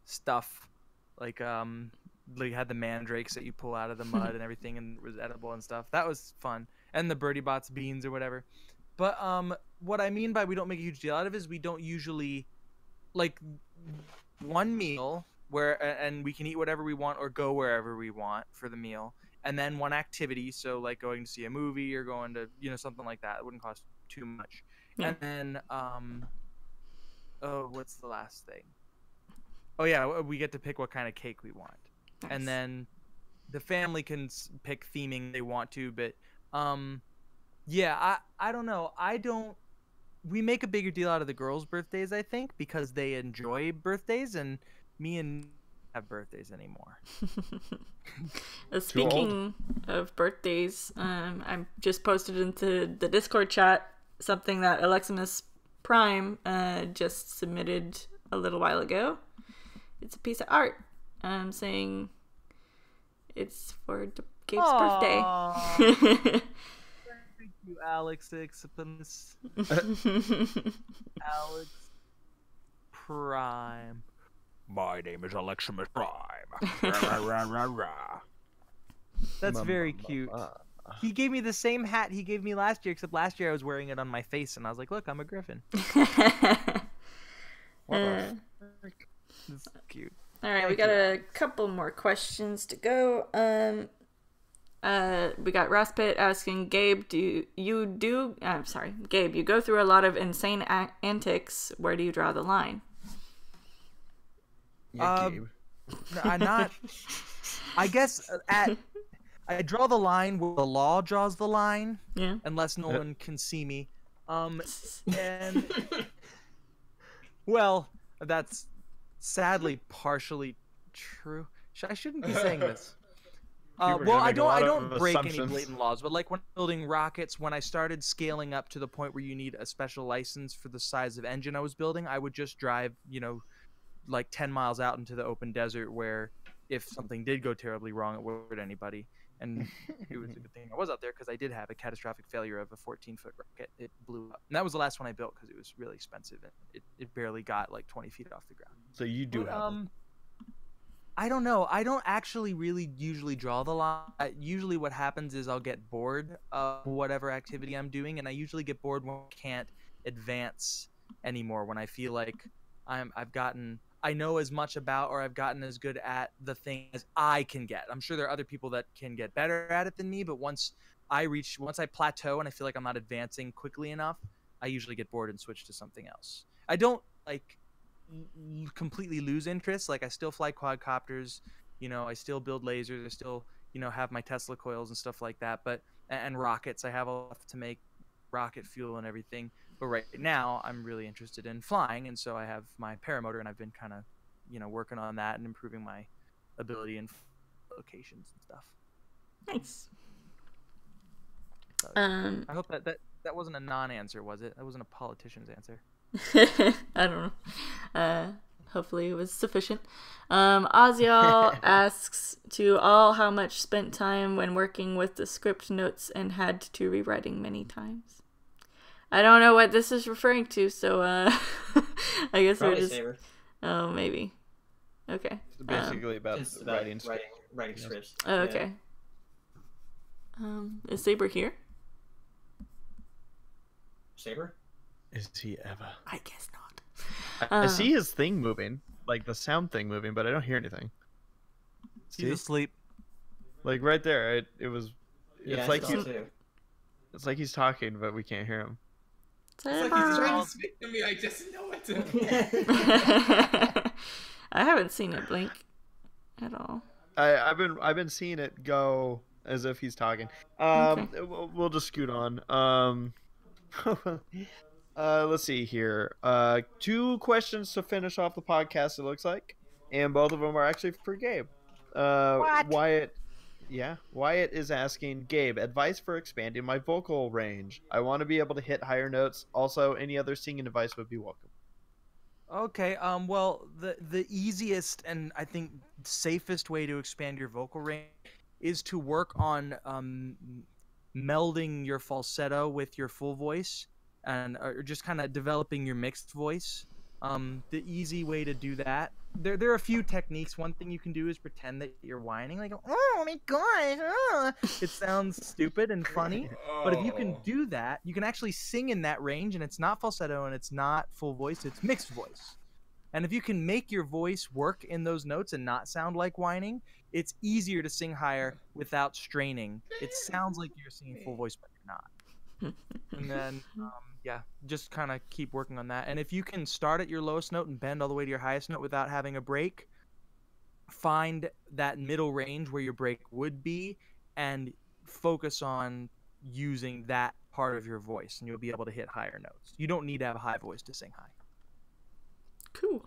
stuff, like had the mandrakes that you pull out of the mud and everything, and it was edible and stuff. That was fun, and the Birdie Bots beans or whatever. But what I mean by we don't make a huge deal out of it is we don't usually like one meal and we can eat whatever we want or go wherever we want for the meal. And then one activity, so like going to see a movie or going to, something like that. It wouldn't cost too much. Yeah. And then, what's the last thing? Oh yeah, we get to pick what kind of cake we want. Nice. And then the family can pick theming they want to, but yeah, I don't know. We make a bigger deal out of the girls' birthdays, I think, because they enjoy birthdays, and me and have birthdays anymore. Speaking of birthdays, I just posted into the Discord chat something that Aleximus Prime just submitted a little while ago. It's a piece of art saying it's for Gabe's birthday. Thank you, Alex. Alex Prime. My name is Aleximus Prime. That's very cute. He gave me the same hat he gave me last year, except last year I was wearing it on my face, and I was like, look, I'm a griffin. What the frick? This is cute. All right, we got a couple more questions to go. We got Ross Pitt asking, Gabe, Gabe, you go through a lot of insane antics. Where do you draw the line? Gabe. I guess I draw the line where the law draws the line. Yeah. Unless no one can see me. And well, that's sadly partially true. I shouldn't be saying this. Well, I don't break any blatant laws, but like when building rockets, when I started scaling up to the point where you need a special license for the size of engine I was building, I would just drive, like 10 miles out into the open desert where if something did go terribly wrong, it wouldn't hurt anybody. And it was a good thing I was out there because I did have a catastrophic failure of a 14-foot rocket. It blew up. And that was the last one I built because it was really expensive. And it barely got like 20 feet off the ground. So you do have them. I don't know. I don't actually really usually draw the line. Usually what happens is I'll get bored of whatever activity I'm doing. And I usually get bored when I can't advance anymore. When I feel like I know as much about or I've gotten as good at the thing as I can get. I'm sure there are other people that can get better at it than me, but once I plateau and I feel like I'm not advancing quickly enough, I usually get bored and switch to something else. I don't completely lose interest. Like I still fly quadcopters, I still build lasers, I still, have my Tesla coils and stuff like that, and rockets. I have enough to make rocket fuel and everything. But right now, I'm really interested in flying, and so I have my paramotor, and I've been kind of, working on that and improving my ability in locations and stuff. Nice. So, I hope that wasn't a non-answer, was it? That wasn't a politician's answer. I don't know. Hopefully it was sufficient. Ozial asks to all how much spent time when working with the script notes and had to rewriting many times. I don't know what this is referring to, so I guess we're just... Saber. Oh, maybe. Okay. It's basically about writing scripts. Oh, okay. Is Saber here? Saber? Is he ever? I guess not. I see his thing moving, like the sound thing moving, but I don't hear anything. He's asleep. Like right there, it's like it's like he's talking, but we can't hear him. It's like he's trying to speak to me. I just know it. I haven't seen it blink at all. I've been seeing it go as if he's talking. Okay. We'll just scoot on. Let's see here. 2 questions to finish off the podcast, it looks like, and both of them are actually for Gabe. What? Wyatt is asking, Gabe, advice for expanding my vocal range. I want to be able to hit higher notes. Also, any other singing advice would be welcome. Okay. Well, the easiest and I think safest way to expand your vocal range is to work on melding your falsetto with your full voice, and or just kind of developing your mixed voice. The easy way to do that, there are a few techniques. One thing you can do is pretend that you're whining, like, oh my gosh, it sounds stupid and funny. But if you can do that, you can actually sing in that range, and it's not falsetto and it's not full voice, it's mixed voice. And if you can make your voice work in those notes and not sound like whining, it's easier to sing higher without straining. It sounds like you're singing full voice, but you're not. And then, just kind of keep working on that. And if you can start at your lowest note and bend all the way to your highest note without having a break, find that middle range where your break would be and focus on using that part of your voice, and you'll be able to hit higher notes. You don't need to have a high voice to sing high. Cool.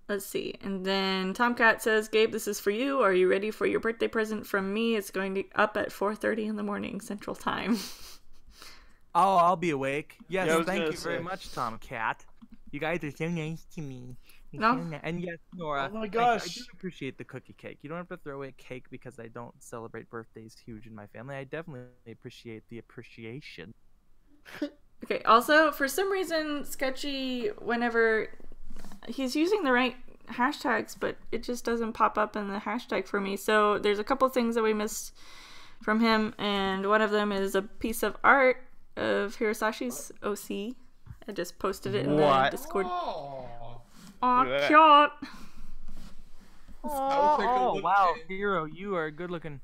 Let's see. And then Tomcat says, Gabe, this is for you. Are you ready for your birthday present from me? It's going to up at 4:30 in the morning Central Time. Oh, I'll be awake. Yes, Yeah, thank you very much, Tomcat. You guys are so nice to me. No. And yes, Nora. Oh my I gosh. do appreciate the cookie cake. You don't have to throw away cake because I don't celebrate birthdays huge in my family. I definitely appreciate the appreciation. Okay, also, for some reason, Sketchy, whenever he's using the right hashtags, but it just doesn't pop up in the hashtag for me. So there's a couple things that we missed from him, and one of them is a piece of art of Hirosashii's OC. I just posted it in the Discord. Aw, Look at that. cute. I'll take a Oh, look wow, at- Hero, you are good looking.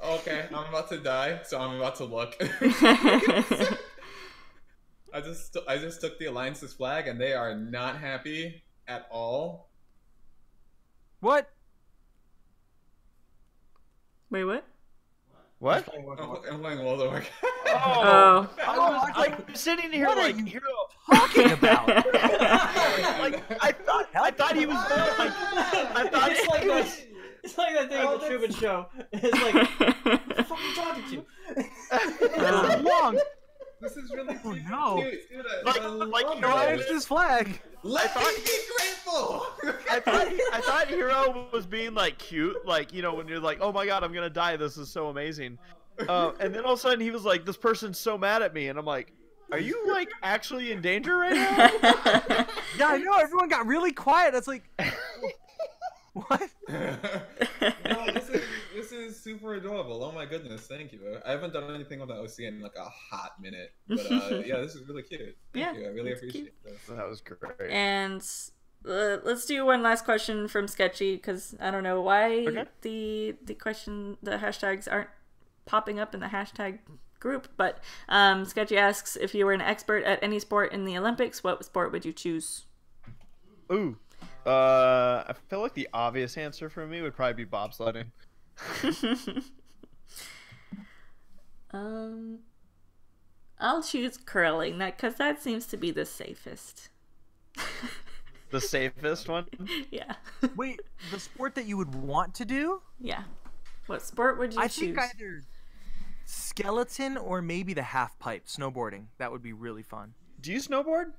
Okay, I'm about to die, so I'm about to look. I just took the Alliance's flag, and they are not happy at all. What? Wait, what? What? I'm playing World of Warcraft. Oh. I'm sitting here What are like you Hero. talking about? Like I thought he was like I thought It's like he that. was. It's like that thing on the Truman Show. It's like, who the fuck are you talking to? Wrong. This is really Oh, super no. cute. Dude, Like Alliance's flag. Let me be grateful. I thought Hero was being like cute, like you know when you're like, oh my god, I'm gonna die. This is so amazing. And then all of a sudden he was like, this person's so mad at me, and I'm like, are you like actually in danger right now? Yeah, I know. Everyone got really quiet. That's like, what? No, this is super adorable. Oh my goodness, thank you. I haven't done anything on the OC in like a hot minute, but yeah, this is really cute. Thank you. I really appreciate this. That was great. And let's do one last question from Sketchy, because I don't know why the hashtags aren't popping up in the hashtag group, but Sketchy asks, if you were an expert at any sport in the Olympics, what sport would you choose? Ooh. I feel like the obvious answer for me would probably be bobsledding. I'll choose curling, because that seems to be the safest. The safest one? Yeah. Wait, the sport that you would want to do? Yeah. What sport would you I choose? think either skeleton or maybe the half pipe, snowboarding. That would be really fun. Do you snowboard?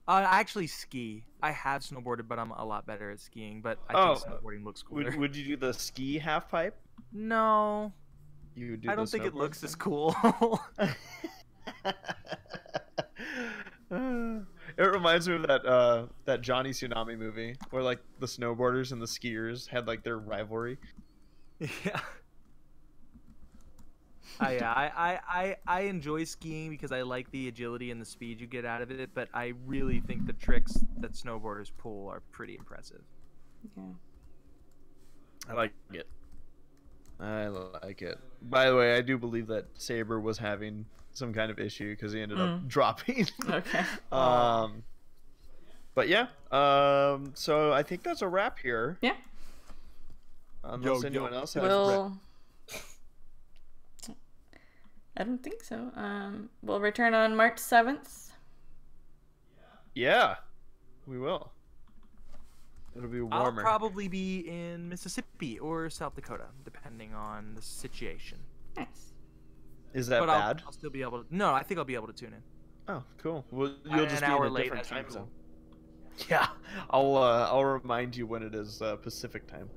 I actually ski. I have snowboarded, but I'm a lot better at skiing. But I think snowboarding looks cooler. Would you do the ski half pipe? No, You would do I don't the think it snowboard looks as thing? cool. It reminds me of that Johnny Tsunami movie where like the snowboarders and the skiers had like their rivalry. Yeah. I enjoy skiing because I like the agility and the speed you get out of it, but I really think the tricks that snowboarders pull are pretty impressive. Yeah. I like it. I like it. By the way, I do believe that Saber was having some kind of issue because he ended up dropping. Okay. But yeah. So I think that's a wrap here. Yeah. Unless anyone else has. We'll... I don't think so. We'll return on March 7th. Yeah, we will. It'll be I'll warmer. probably be in Mississippi or South Dakota, depending on the situation. Nice. Is that But bad? I'll still be able to. No, I think I'll be able to tune in. Oh, cool. Well, you'll just an be hour in a late. different That's time cool. zone. Yeah, I'll remind you when it is Pacific time.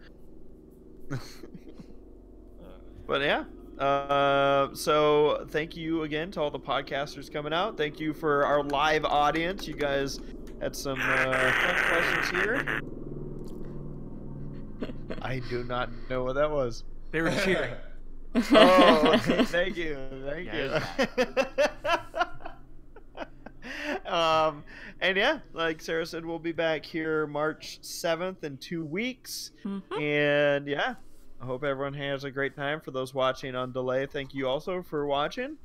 But yeah. So thank you again to all the podcasters coming out. Thank you for our live audience. You guys had some fun questions here. I do not know what that was. They were cheering. Oh, thank you. Thank you. And yeah, like Sarah said, we'll be back here March 7th in 2 weeks. And yeah, I hope everyone has a great time. For those watching on delay, thank you also for watching.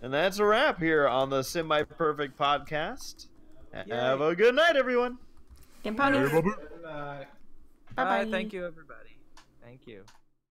And that's a wrap here on the Semi Perfect Podcast. Have a good night, everyone. Game ponies. Good night. Bye-bye. Thank you, everybody. Thank you.